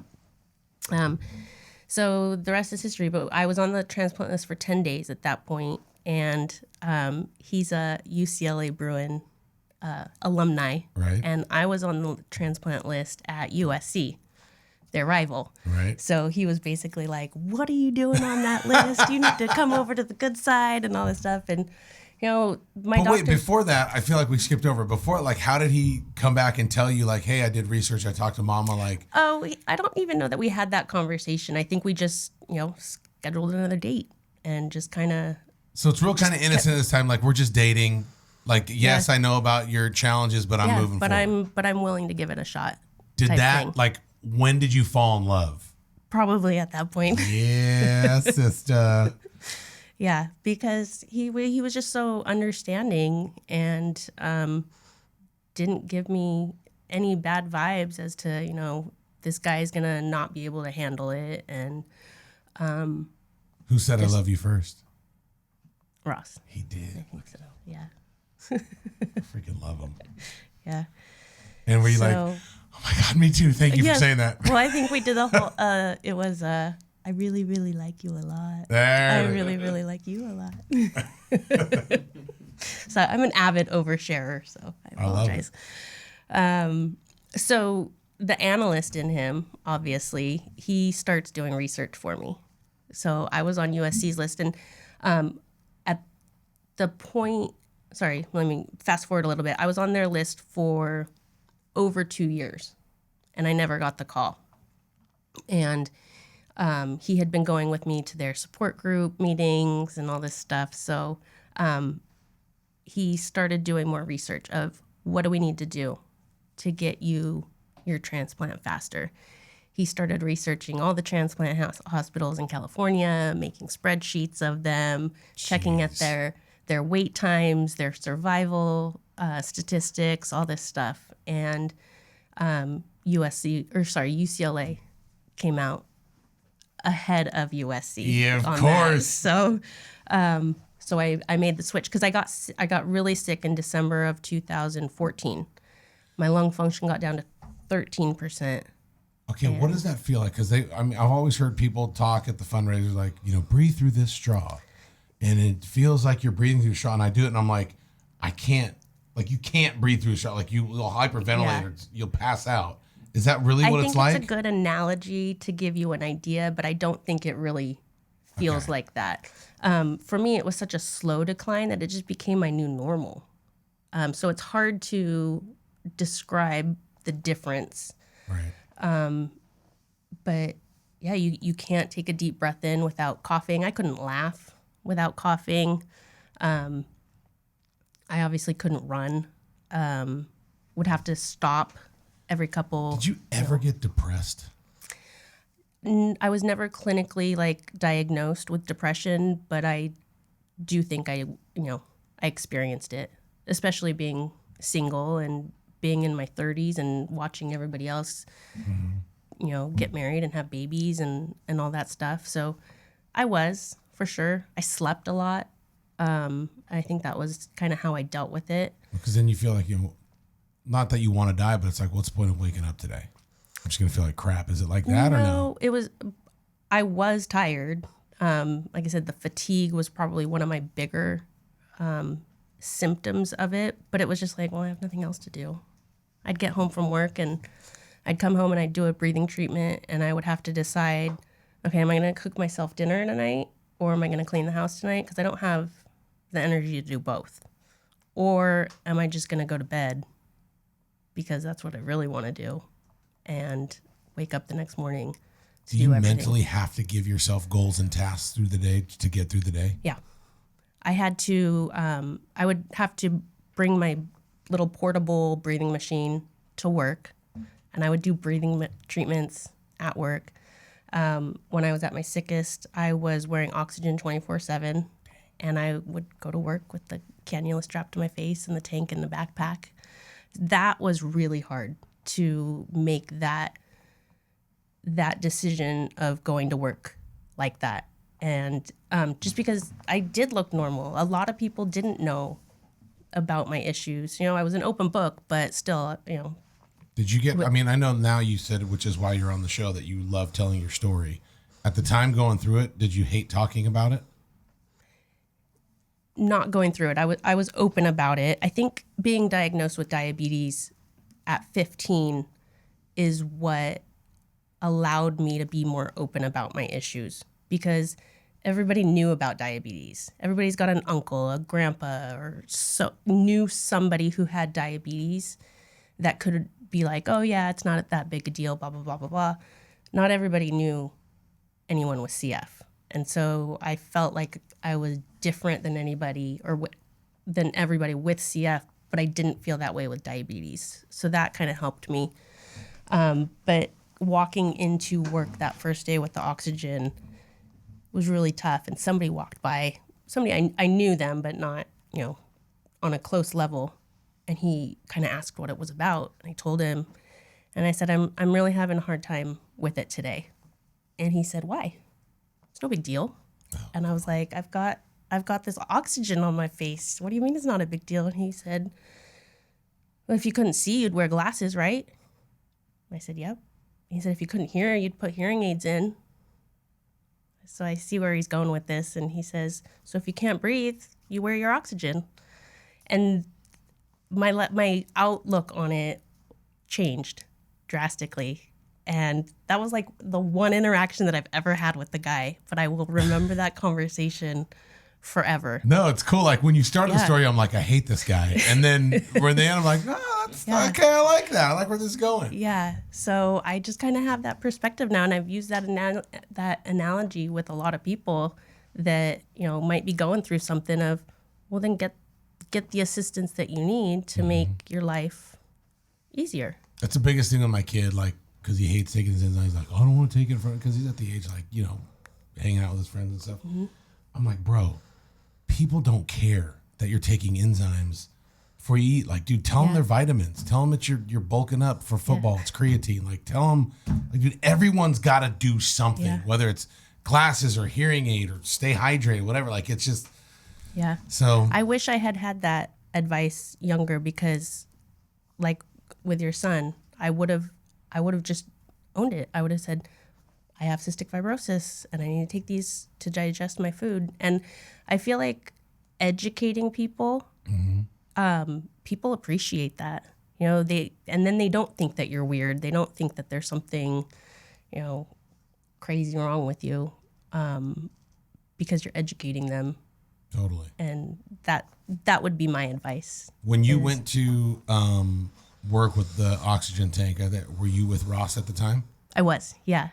So the rest is history. But I was on the transplant list for 10 days at that point. And he's a UCLA Bruin alumni. Right. And I was on the transplant list at USC, their rival. Right. So he was basically like, what are you doing on that list? You need to come over to the good side and all this stuff. And, my But doctor... wait, before that, I feel like we skipped over. Before, like, how did he come back and tell you, like, hey, I did research, I talked to Mama, like... Oh, I don't even know that we had that conversation. I think we just, scheduled another date and just kind of... So it's real kind of innocent this time, like, we're just dating. Like, yes, I know about your challenges, but I'm moving forward. But I'm willing to give it a shot. Did type that, thing. like, when did you fall in love? Probably at that point. Yeah, sister. Yeah, because he was just so understanding and didn't give me any bad vibes as to, this guy's going to not be able to handle it. And Who said I love you first? Ross. He did. I think so, yeah. I freaking love him. Yeah. And were you like, So- oh my God, me too. Thank you for saying that. Well, I think we did the whole, it was, I really, really like you a lot. There I we really, really like you a lot. So I'm an avid oversharer, so I apologize. So the analyst in him, obviously, he starts doing research for me. So I was on USC's list, and at the point, sorry, let me fast forward a little bit. I was on their list for over 2 years, and I never got the call. And he had been going with me to their support group meetings and all this stuff. So he started doing more research of what do we need to do to get you your transplant faster. He started researching all the transplant hospitals in California, making spreadsheets of them, checking at their wait times, their survival statistics, all this stuff. And UCLA came out ahead of USC. Yeah, of on course. That. So I made the switch because I got really sick in December of 2014. My lung function got down to 13%. Okay, what does that feel like? Because I've always heard people talk at the fundraisers like, breathe through this straw. and it feels like you're breathing through a straw. And I do it, and I'm like, I can't. Like, you can't breathe through a straw. Like, you'll hyperventilate or you'll pass out. Is that really what it's like? I think it's a good analogy to give you an idea, but I don't think it really feels like that. For me, it was such a slow decline that it just became my new normal. So it's hard to describe the difference. Right. But yeah, you can't take a deep breath in without coughing. I couldn't laugh without coughing. I obviously couldn't run. Would have to stop every couple. Did you ever get depressed? I was never clinically diagnosed with depression, but I do think I experienced it, especially being single and being in my 30s and watching everybody else, get married and have babies and all that stuff. So I was, for sure. I slept a lot. I think that was kind of how I dealt with it. Because then you feel like, not that you want to die, but it's like, what's the point of waking up today? I'm just going to feel like crap. Is it like that or no? I was tired. Like I said, the fatigue was probably one of my bigger symptoms of it, but it was just like, well, I have nothing else to do. I'd get home from work and I'd come home and I'd do a breathing treatment and I would have to decide, okay, am I going to cook myself dinner tonight or am I going to clean the house tonight? Because I don't have the energy to do both. Or am I just going to go to bed because that's what I really want to do and wake up the next morning to do everything. Mentally have to give yourself goals and tasks through the day to get through the day? Yeah. I had to, I would have to bring my little portable breathing machine to work, and I would do breathing treatments at work. When I was at my sickest, I was wearing oxygen 24/7, and I would go to work with the cannula strapped to my face and the tank in the backpack. That was really hard to make that decision of going to work like that. And just because I did look normal, a lot of people didn't know about my issues. I was an open book, but still, Did you get, I know now you said, which is why you're on the show, that you love telling your story. At the time going through it, did you hate talking about it? Not going through it. I was open about it. I think being diagnosed with diabetes at 15 is what allowed me to be more open about my issues, because everybody knew about diabetes. Everybody's got an uncle, a grandpa, or knew somebody who had diabetes that could be like, oh yeah, it's not that big a deal, blah, blah, blah, blah, blah. Not everybody knew anyone with CF. And so I felt like I was different than anybody than everybody with CF, but I didn't feel that way with diabetes. So that kind of helped me. But walking into work that first day with the oxygen was really tough. And somebody walked by, I knew them, but not, on a close level. And he kind of asked what it was about. And I told him, and I said, I'm really having a hard time with it today. And he said, why? It's no big deal. Oh. And I was like, I've got this oxygen on my face. What do you mean it's not a big deal? And he said, well, if you couldn't see, you'd wear glasses, right? I said, yep. He said, if you couldn't hear, you'd put hearing aids in. So I see where he's going with this. And he says, so if you can't breathe, you wear your oxygen. And my outlook on it changed drastically. And that was like the one interaction that I've ever had with the guy. But I will remember that conversation forever. No, it's cool. Like when you start the story, I'm like, I hate this guy. And then we're in the end, I'm like, oh, that's okay. I like that. I like where this is going. Yeah. So I just kind of have that perspective now. And I've used that analogy with a lot of people that, might be going through something of, well, then get the assistance that you need to make your life easier. That's the biggest thing with my kid, because he hates taking his enzymes. He's like, I don't want to take it because he's at the age, hanging out with his friends and stuff. Mm-hmm. I'm like, bro, people don't care that you're taking enzymes before you eat. Dude, tell them they're vitamins. Tell them that you're bulking up for football. It's creatine. Tell them, dude, everyone's got to do something, whether it's glasses or hearing aid or stay hydrated, whatever. It's just. Yeah. So I wish I had that advice younger, because with your son, I would have just owned it. I would have said, I have cystic fibrosis and I need to take these to digest my food. And I feel like educating people, people appreciate that. You know, and then they don't think that you're weird. They don't think that there's something, you know, crazy wrong with you, because you're educating them. Totally. And that would be my advice. When you went to work with the oxygen tank, were you with Ross at the time? I was, yeah.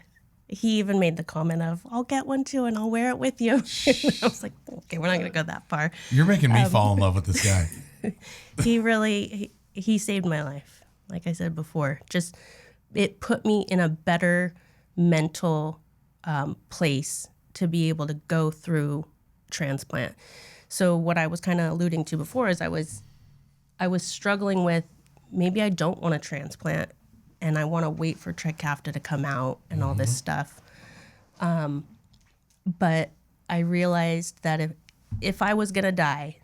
He even made the comment of, I'll get one too and I'll wear it with you. I was like, okay, we're not going to go that far. You're making me fall in love with this guy. He saved my life. Like I said before, just it put me in a better mental place to be able to go through transplant. So what I was kind of alluding to before is I was struggling with, maybe I don't want to transplant and I want to wait for Trikafta to come out and all this stuff. But I realized that if I was going to die,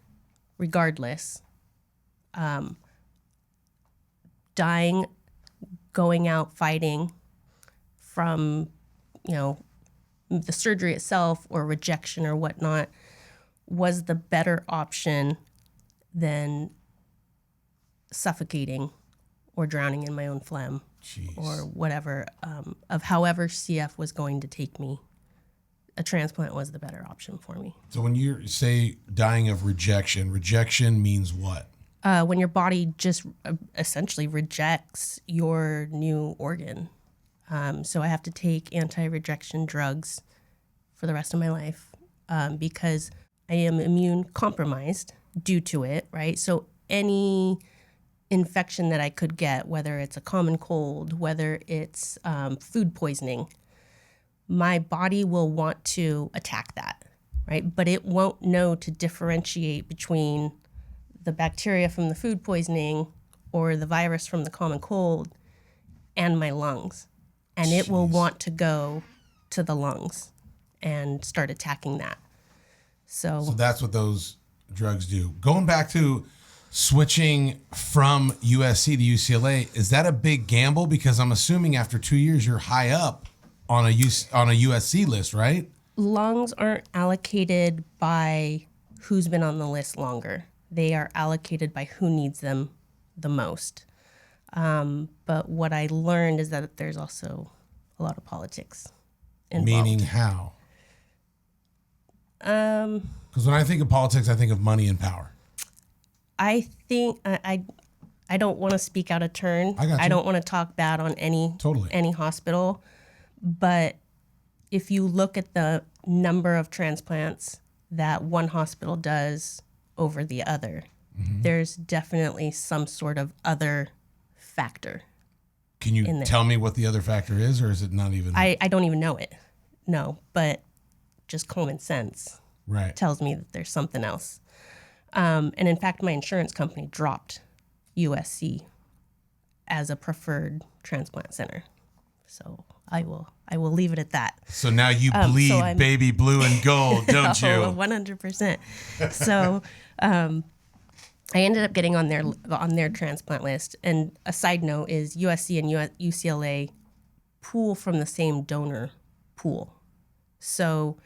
regardless, dying, going out fighting from, you know, the surgery itself or rejection or whatnot was the better option than suffocating or drowning in my own phlegm. Jeez. Or whatever, of however CF was going to take me. A transplant was the better option for me. So when you say dying of rejection means what? When your body just essentially rejects your new organ. So I have to take anti-rejection drugs for the rest of my life because I am immune compromised due to it, right? So any infection that I could get, whether it's a common cold, whether it's food poisoning, my body will want to attack that, right? But it won't know to differentiate between the bacteria from the food poisoning or the virus from the common cold and my lungs. And it will want to go to the lungs and start attacking that. So that's what those drugs do. Going back to switching from USC to UCLA, is that a big gamble? Because I'm assuming after 2 years, you're high up on a USC list, right? Lungs aren't allocated by who's been on the list longer. They are allocated by who needs them the most. But what I learned is that there's also a lot of politics involved. Meaning how? Because when I think of politics, I think of money and power. I think I don't want to speak out of turn. I got you. I don't want to talk bad on any hospital. But if you look at the number of transplants that one hospital does over the other, there's definitely some sort of other factor. Can you tell me what the other factor is, or is it not even? I don't even know it. No, but just common sense tells me that there's something else. And in fact, my insurance company dropped USC as a preferred transplant center. So I will leave it at that. So now you bleed baby blue and gold, don't you? 100%. So I ended up getting on their transplant list. And a side note is USC and UCLA pool from the same donor pool. So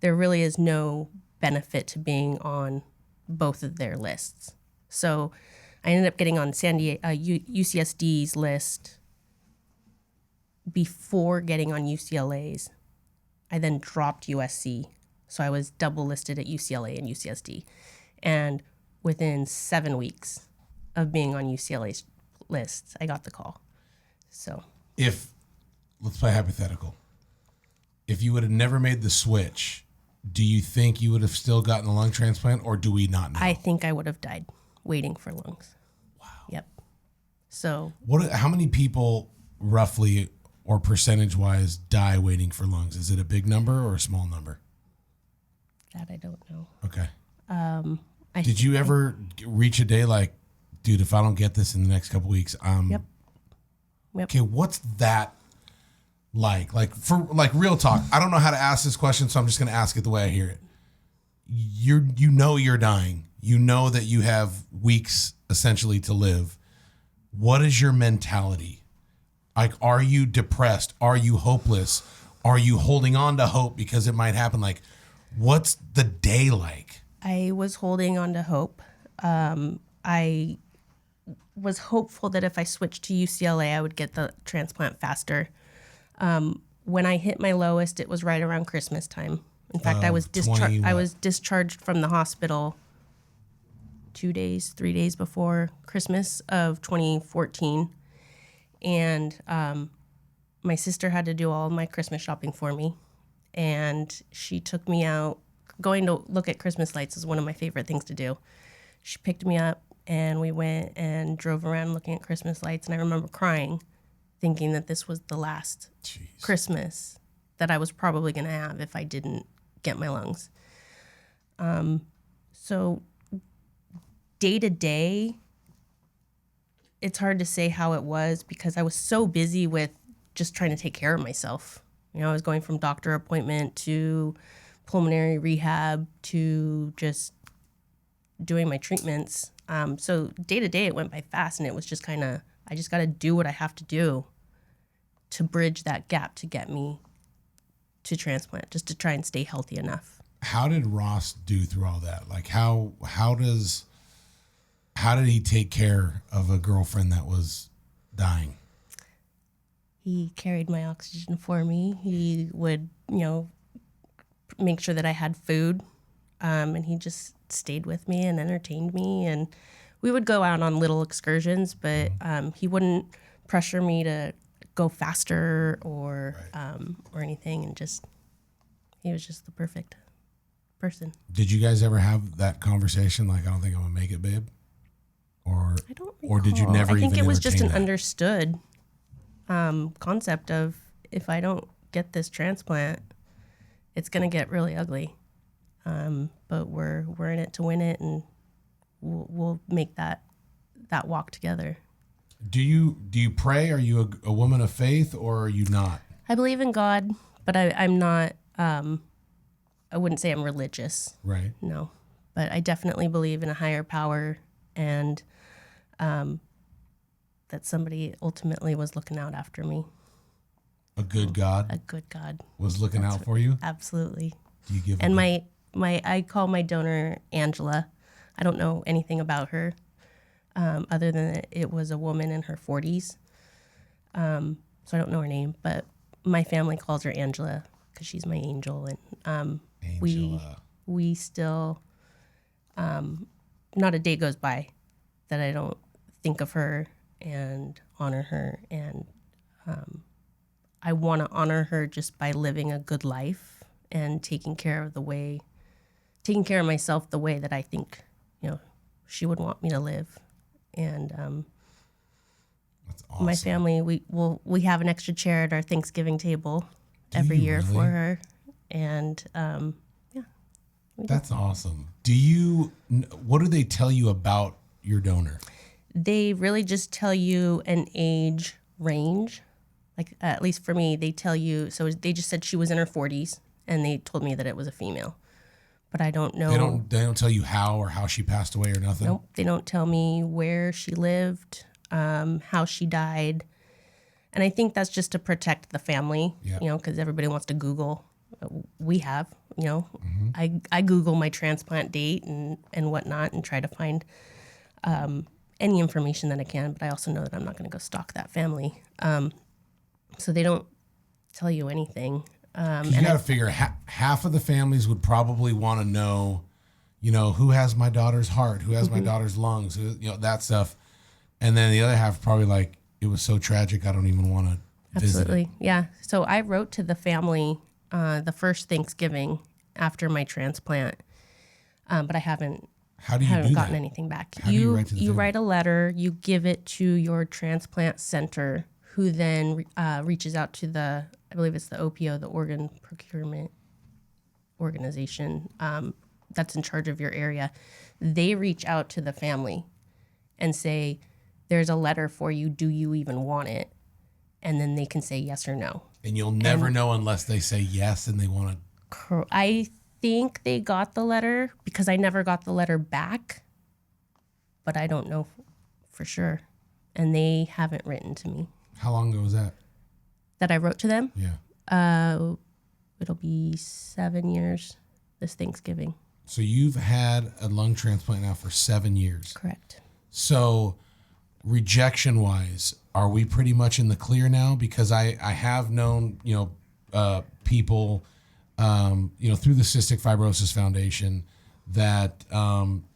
there really is no benefit to being on both of their lists. So I ended up getting on UCSD's list before getting on UCLA's. I then dropped USC. So I was double listed at UCLA and UCSD. And within 7 weeks of being on UCLA's lists, I got the call. So let's play hypothetical. If you would have never made the switch, do you think you would have still gotten a lung transplant, or do we not know? I think I would have died waiting for lungs. Wow. Yep. So how many people roughly or percentage-wise die waiting for lungs? Is it a big number or a small number? That I don't know. Okay. Did you ever reach a day like, dude, if I don't get this in the next couple weeks, Yep. Okay, what's that like? For real talk, I don't know how to ask this question, so I'm just going to ask it the way I hear it. You know you're dying. You know that you have weeks essentially to live. What is your mentality? Like, are you depressed? Are you hopeless? Are you holding on to hope because it might happen? Like, what's the day like? I was holding on to hope. I was hopeful that if I switched to UCLA, I would get the transplant faster. When I hit my lowest, it was right around Christmas time. In fact, I was discharged from the hospital 3 days before Christmas of 2014. And my sister had to do all of my Christmas shopping for me. And she took me out. Going to look at Christmas lights is one of my favorite things to do. She picked me up and we went and drove around looking at Christmas lights. And I remember crying, thinking that this was the last Christmas that I was probably going to have if I didn't get my lungs. So day to day, it's hard to say how it was because I was so busy with just trying to take care of myself. You know, I was going from doctor appointment to pulmonary rehab to just doing my treatments. So day to day, it went by fast, and it was just kind of, I just got to do what I have to do to bridge that gap to get me to transplant, just to try and stay healthy enough. How did Ross do through all that? Like, how did he take care of a girlfriend that was dying? He carried my oxygen for me. He would, make sure that I had food, and he just stayed with me and entertained me. And we would go out on little excursions, but he wouldn't pressure me to go faster or anything. And he was just the perfect person. Did you guys ever have that conversation? Like, I don't think I'm gonna make it, babe. Or I don't recall. Or did you never? I think even it was just an that? understood concept of, if I don't get this transplant, it's gonna get really ugly. But we're in it to win it, and we'll make that walk together. Do you pray? Are you a woman of faith, or are you not? I believe in God, but I'm not. I wouldn't say I'm religious. Right. No, but I definitely believe in a higher power, and that somebody ultimately was looking out after me. A good God. A good God was looking out for you. Absolutely. Do you give? And I call my donor Angela. I don't know anything about her, other than it was a woman in her 40s. So I don't know her name, but my family calls her Angela because she's my angel. And we still, not a day goes by that I don't think of her and honor her. And I want to honor her just by living a good life and taking care of myself the way that I think, she would want me to live. And That's awesome. my family, we have an extra chair at our Thanksgiving table every year really? for her. And That's awesome. What do they tell you about your donor? they really just tell you an age range. Like, at least for me, they tell you, so they just said she was in her 40s, and they told me that it was a female. But I don't know. They don't tell you how she passed away or nothing? Nope. They don't tell me where she lived, how she died. And I think that's just to protect the family, because everybody wants to Google. We have, I Google my transplant date and whatnot and try to find any information that I can. But I also know that I'm not going to go stalk that family. So they don't tell you anything. You got to figure half of the families would probably want to know, who has my daughter's heart, who has my daughter's lungs, that stuff. And then the other half probably like, it was so tragic, I don't even want to visit. Absolutely. Yeah. So I wrote to the family the first Thanksgiving after my transplant, but I haven't gotten anything back. How do you write to the family? Write a letter, you give it to your transplant center, who then reaches out to I believe it's the OPO, the Organ Procurement Organization, that's in charge of your area. They reach out to the family and say, there's a letter for you. Do you even want it? And then they can say yes or no. And you'll never know unless they say yes and they want to. I think they got the letter because I never got the letter back, but I don't know for sure. And they haven't written to me. How long ago was that? That I wrote to them? Yeah. It'll be 7 years this Thanksgiving. So you've had a lung transplant now for 7 years. Correct. So rejection-wise, are we pretty much in the clear now? Because I have known, people, through the Cystic Fibrosis Foundation that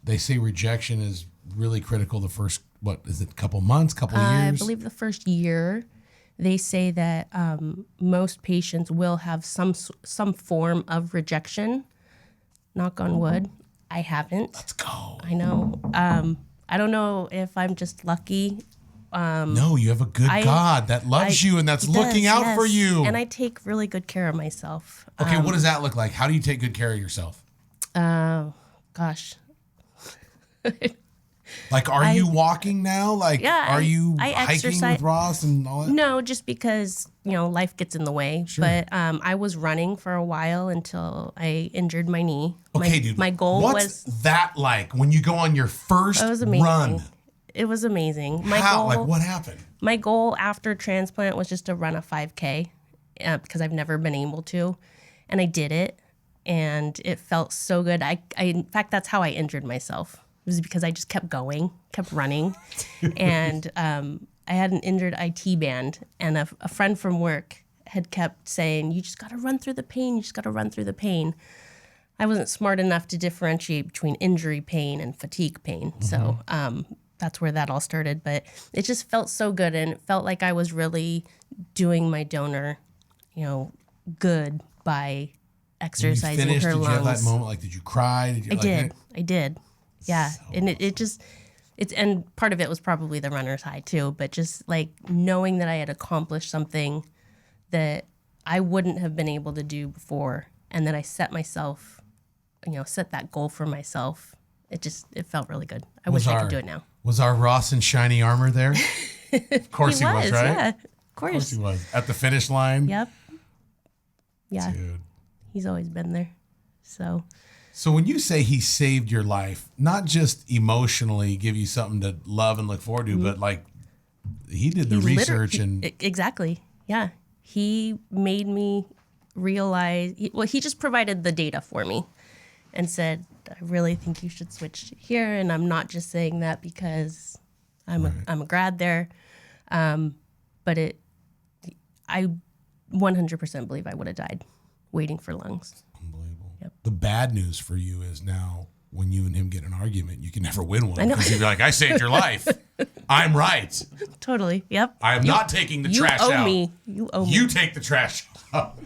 they say rejection is really critical the first, couple months, couple years? I believe the first year. They say that most patients will have some form of rejection. Knock on wood. I haven't. Let's go. I know. I don't know if I'm just lucky. No, you have a good God that loves you and that's looking out for you. And I take really good care of myself. Okay, what does that look like? How do you take good care of yourself? Gosh. Like, are you walking now? Like, are you hiking with Ross and all that? No, just because, life gets in the way. Sure. But I was running for a while until I injured my knee. Okay, dude. My goal what's that like when you go on your first run? It was amazing. How? Like, what happened? My goal after transplant was just to run a 5K because I've never been able to. And I did it. And it felt so good. In fact, that's how I injured myself. It was because I just kept going, kept running. And I had an injured IT band, and a friend from work had kept saying, you just got to run through the pain. You just got to run through the pain. I wasn't smart enough to differentiate between injury pain and fatigue pain. Mm-hmm. So that's where that all started. But it just felt so good, and it felt like I was really doing my donor, good by exercising her lungs. Did you have that moment? Like, did you cry? I did. Yeah. So and and part of it was probably the runner's high too, but just like knowing that I had accomplished something that I wouldn't have been able to do before, and that I set that goal for myself. It felt really good. I wish I could do it now. Was our Ross in shiny armor there? Of course he was, right? Yeah, of course he was. At the finish line? Yep. Yeah. Dude. He's always been there. So when you say he saved your life, not just emotionally give you something to love and look forward to, but like he did the research and exactly. Yeah. He made me realize, he just provided the data for me and said, I really think you should switch here. And I'm not just saying that because I'm a grad there. But I 100% believe I would have died waiting for lungs. Unbelievable. Yep. The bad news for you is now when you and him get in an argument, you can never win one because you're like, I saved your life. I'm right. Totally. Yep. I am not taking the trash out. You owe me. You take the trash out.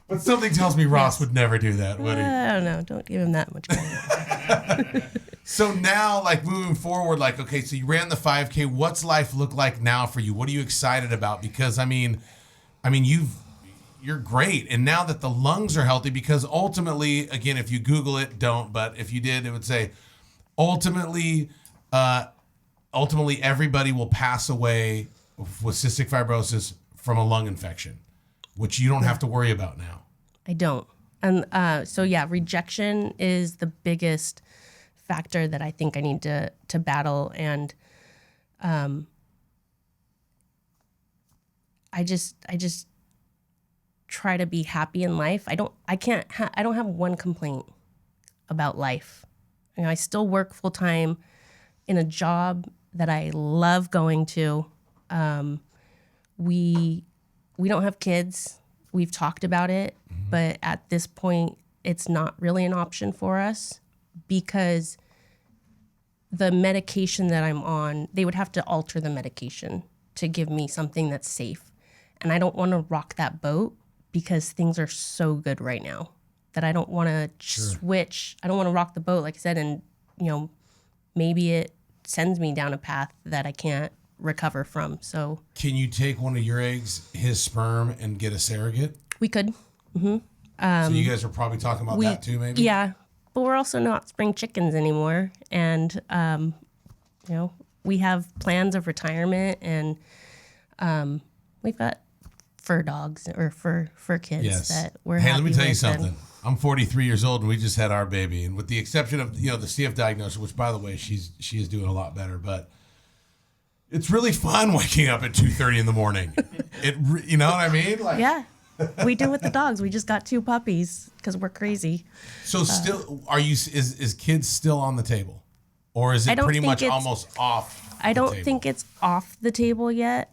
But something tells me Ross would never do that, would he? I don't know. Don't give him that much credit. So now, like moving forward, like, okay, so you ran the 5K. What's life look like now for you? What are you excited about? Because I mean, you're great. And now that the lungs are healthy, because ultimately, again, if you Google it, don't, but if you did, it would say ultimately everybody will pass away with cystic fibrosis from a lung infection, which you don't have to worry about now. I don't. And so, yeah, rejection is the biggest factor that I think I need to battle. And I just try to be happy in life. I don't have one complaint about life. I still work full time in a job that I love going to. We don't have kids. We've talked about it, but at this point, it's not really an option for us because the medication that I'm on, they would have to alter the medication to give me something that's safe. And I don't want to rock that boat because things are so good right now that I don't want to switch. I don't want to rock the boat, like I said, and maybe it sends me down a path that I can't recover from. So can you take one of your eggs, his sperm, and get a surrogate? We could. Mm-hmm. So you guys are probably talking about that too, maybe? Yeah, but we're also not spring chickens anymore. And, we have plans of retirement, and we've got fur dogs or fur kids that we're happy with. Hey, let me tell you something. I'm 43 years old, and we just had our baby. And with the exception of, the CF diagnosis, which, by the way, she is doing a lot better, but it's really fun waking up at 2:30 in the morning. You know what I mean? Like, yeah. We do with the dogs. We just got 2 puppies because we're crazy. So still, is kids still on the table? Or is it pretty much almost off the I don't table? think it's off the table yet,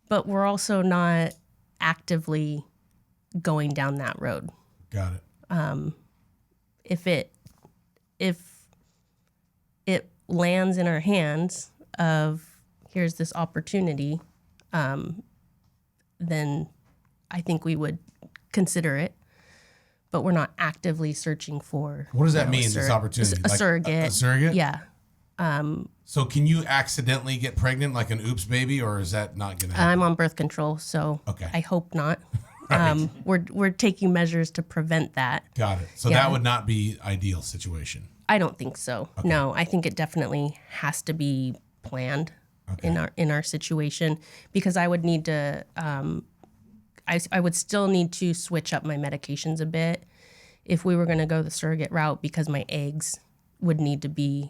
but we're also not actively going down that road. Got it. If it lands in our hands of here's this opportunity, then I think we would consider it. But we're not actively searching for. What does that mean, this opportunity? A surrogate. A surrogate? Yeah. So can you accidentally get pregnant like an oops baby, or is that not going to happen? I'm on birth control, so Okay. I hope not. Right. We're taking measures to prevent that. Got it. So Yeah. that would not be ideal situation. I don't think so. Okay. No, I think it definitely has to be planned in our situation, because I would need to I would still need to switch up my medications a bit if we were going to go the surrogate route, because my eggs would need to be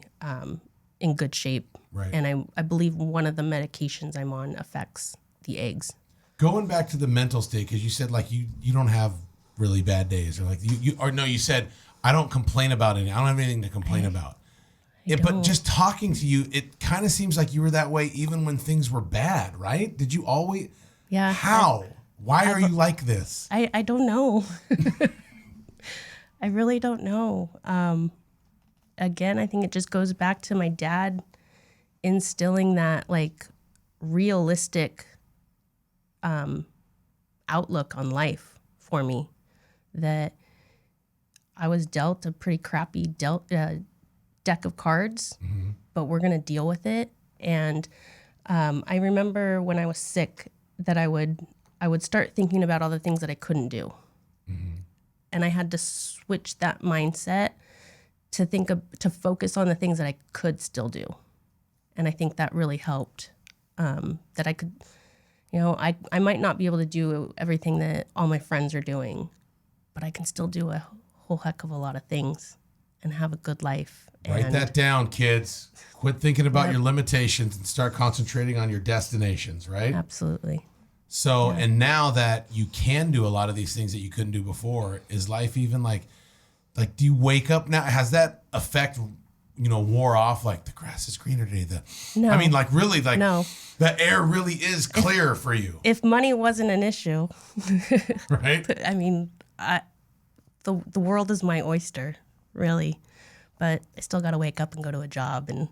in good shape. Right. And I believe one of the medications I'm on affects the eggs. Going back to the mental state, because you said like you don't have really bad days, or like you said I don't complain about anything. I don't have anything to complain about. But just talking to you, it kind of seems like you were that way even when things were bad, right? Did you always? Yeah. How? Why are you like this? I don't know. I really don't know. Again, I think it just goes back to my dad instilling that like realistic outlook on life for me, that I was dealt a pretty crappy deck of cards, but we're going to deal with it. And I remember when I was sick that I would start thinking about all the things that I couldn't do. And I had to switch that mindset to focus on the things that I could still do. And I think that really helped, that I could, I might not be able to do everything that all my friends are doing, but I can still do a whole heck of a lot of things and have a good life. Write that down, kids. Quit thinking about your limitations and start concentrating on your destinations, right? Absolutely. So, and now that you can do a lot of these things that you couldn't do before, is life even like do you wake up now? Has that effect, wore off? Like the grass is greener today. No. I mean, like really, like No. the air really is clear for you, If money wasn't an issue, right? I mean, the world is my oyster, really. But I still got to wake up and go to a job, and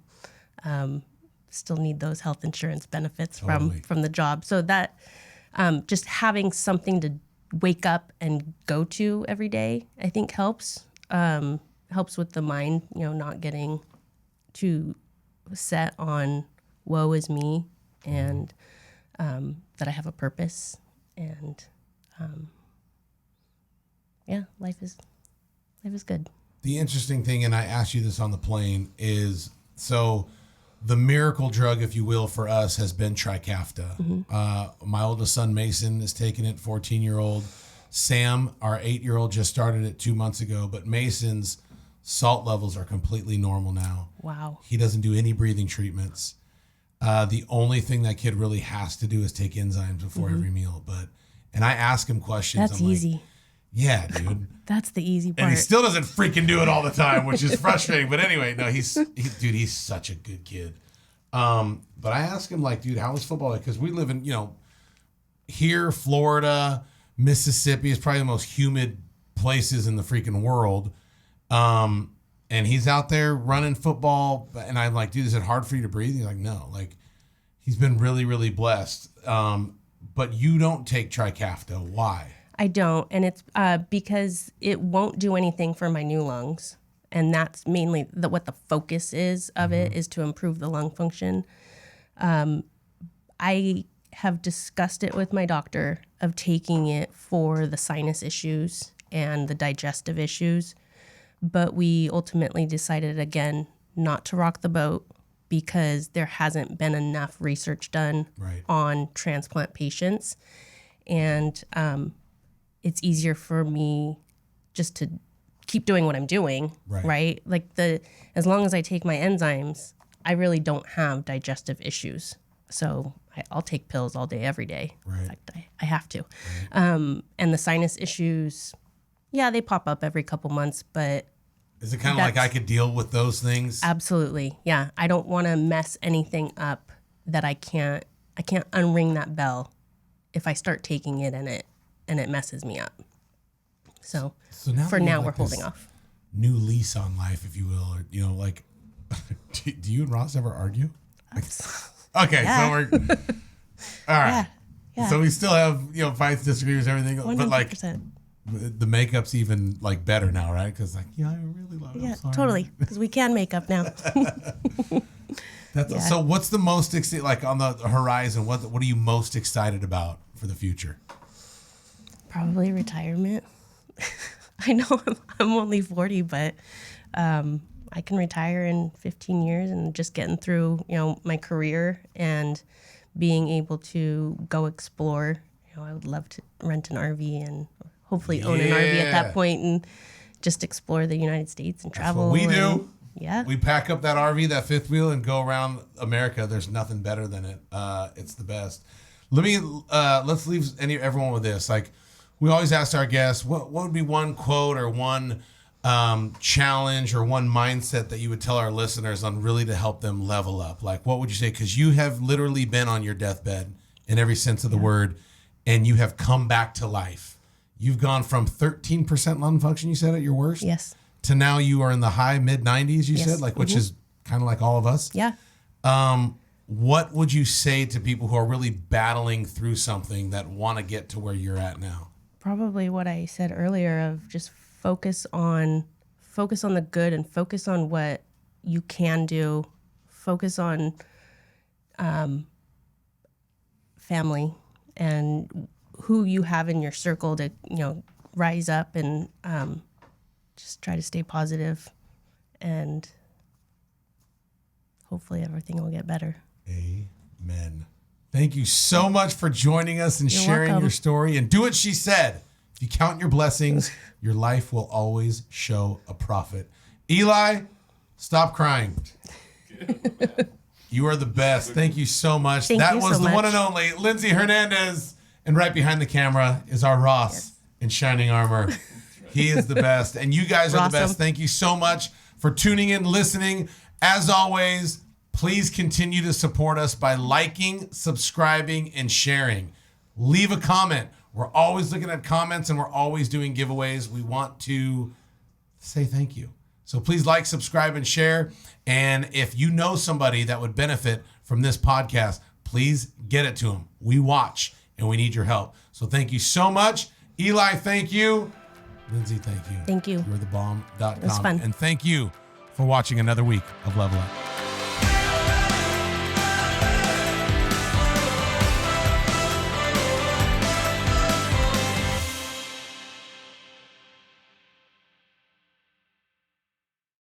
still need those health insurance benefits Totally. from the job. So that just having something to wake up and go to every day, I think helps. Helps with the mind, not getting too set on woe is me, and that I have a purpose, and life is good. The interesting thing, and I asked you this on the plane, is so the miracle drug, if you will, for us has been Trikafta. My oldest son, Mason, is taking it, 14-year-old. Sam, our 8-year-old, just started it 2 months ago, but Mason's salt levels are completely normal now. Wow. He doesn't do any breathing treatments. The only thing that kid really has to do is take enzymes before every meal. And I ask him questions. That's I'm easy. Like, yeah, dude. That's the easy part. And he still doesn't freaking do it all the time, which is frustrating. But anyway, no, he's such a good kid. But I asked him, like, dude, how was football? Because we live in, here, Florida, Mississippi is probably the most humid places in the freaking world. And he's out there running football. And I'm like, dude, is it hard for you to breathe? He's like, no. Like, he's been really, really blessed. But you don't take Trikafta. Why? I don't, and it's because it won't do anything for my new lungs, and that's mainly what the focus is of it, is to improve the lung function. I have discussed it with my doctor of taking it for the sinus issues and the digestive issues, but we ultimately decided again not to rock the boat because there hasn't been enough research done on transplant patients, and it's easier for me just to keep doing what I'm doing, right? Like as long as I take my enzymes, I really don't have digestive issues. So I'll take pills all day, every day. Right. In fact, I have to. Right. And the sinus issues, yeah, they pop up every couple months, but is it kind of like I could deal with those things? Absolutely. Yeah. I don't want to mess anything up that I can't unring that bell if I start taking it and it messes me up. So now for now, we're holding off. New lease on life, if you will, or, you know, like, do you and Ross ever argue? Okay, yeah. so we're all right. Yeah. So we still have, you know, fights, disagreements, everything, 100%. but like the makeup's even like better now, right? Because like, yeah, I really love it. Yeah, totally. Because we can make up now. So what's the most like on the horizon? What are you most excited about for the future? Probably retirement. I know I'm only 40, but I can retire in 15 years and just getting through, you know, my career and being able to go explore. You know, I would love to rent an RV and hopefully own an RV at that point and just explore the United States and travel. That's what we do. Yeah. We pack up that RV, that fifth wheel, and go around America. There's nothing better than it. It's the best. Let's leave everyone with this. Like, we always ask our guests, what would be one quote or one challenge or one mindset that you would tell our listeners on really to help them level up? Like, what would you say? Because you have literally been on your deathbed in every sense of the word, and you have come back to life. You've gone from 13% lung function, you said, at your worst? Yes. To now you are in the high mid-90s, you said, like, which is kind of like all of us. Yeah. What would you say to people who are really battling through something that want to get to where you're at now? Probably what I said earlier of just focus on the good and focus on what you can do. Focus on family and who you have in your circle to, you know, rise up and just try to stay positive, and hopefully everything will get better. Amen. Thank you so much for joining us and You're sharing welcome. your story. And do what she said. If you count your blessings, your life will always show a profit. Eli, stop crying. You are the best. Thank you so much. That was the one and only Lindsey Hernandez. And right behind the camera is our Ross in shining armor. He is the best. And you guys are the best. Thank you so much for tuning in, listening. As always, please continue to support us by liking, subscribing, and sharing. Leave a comment. We're always looking at comments and we're always doing giveaways. We want to say thank you. So please like, subscribe, and share. And if you know somebody that would benefit from this podcast, please get it to them. We watch and we need your help. So thank you so much. Eli, thank you. Lindsey, thank you. Thank you. You're the bomb.com. It was fun. And thank you for watching another week of Level Up.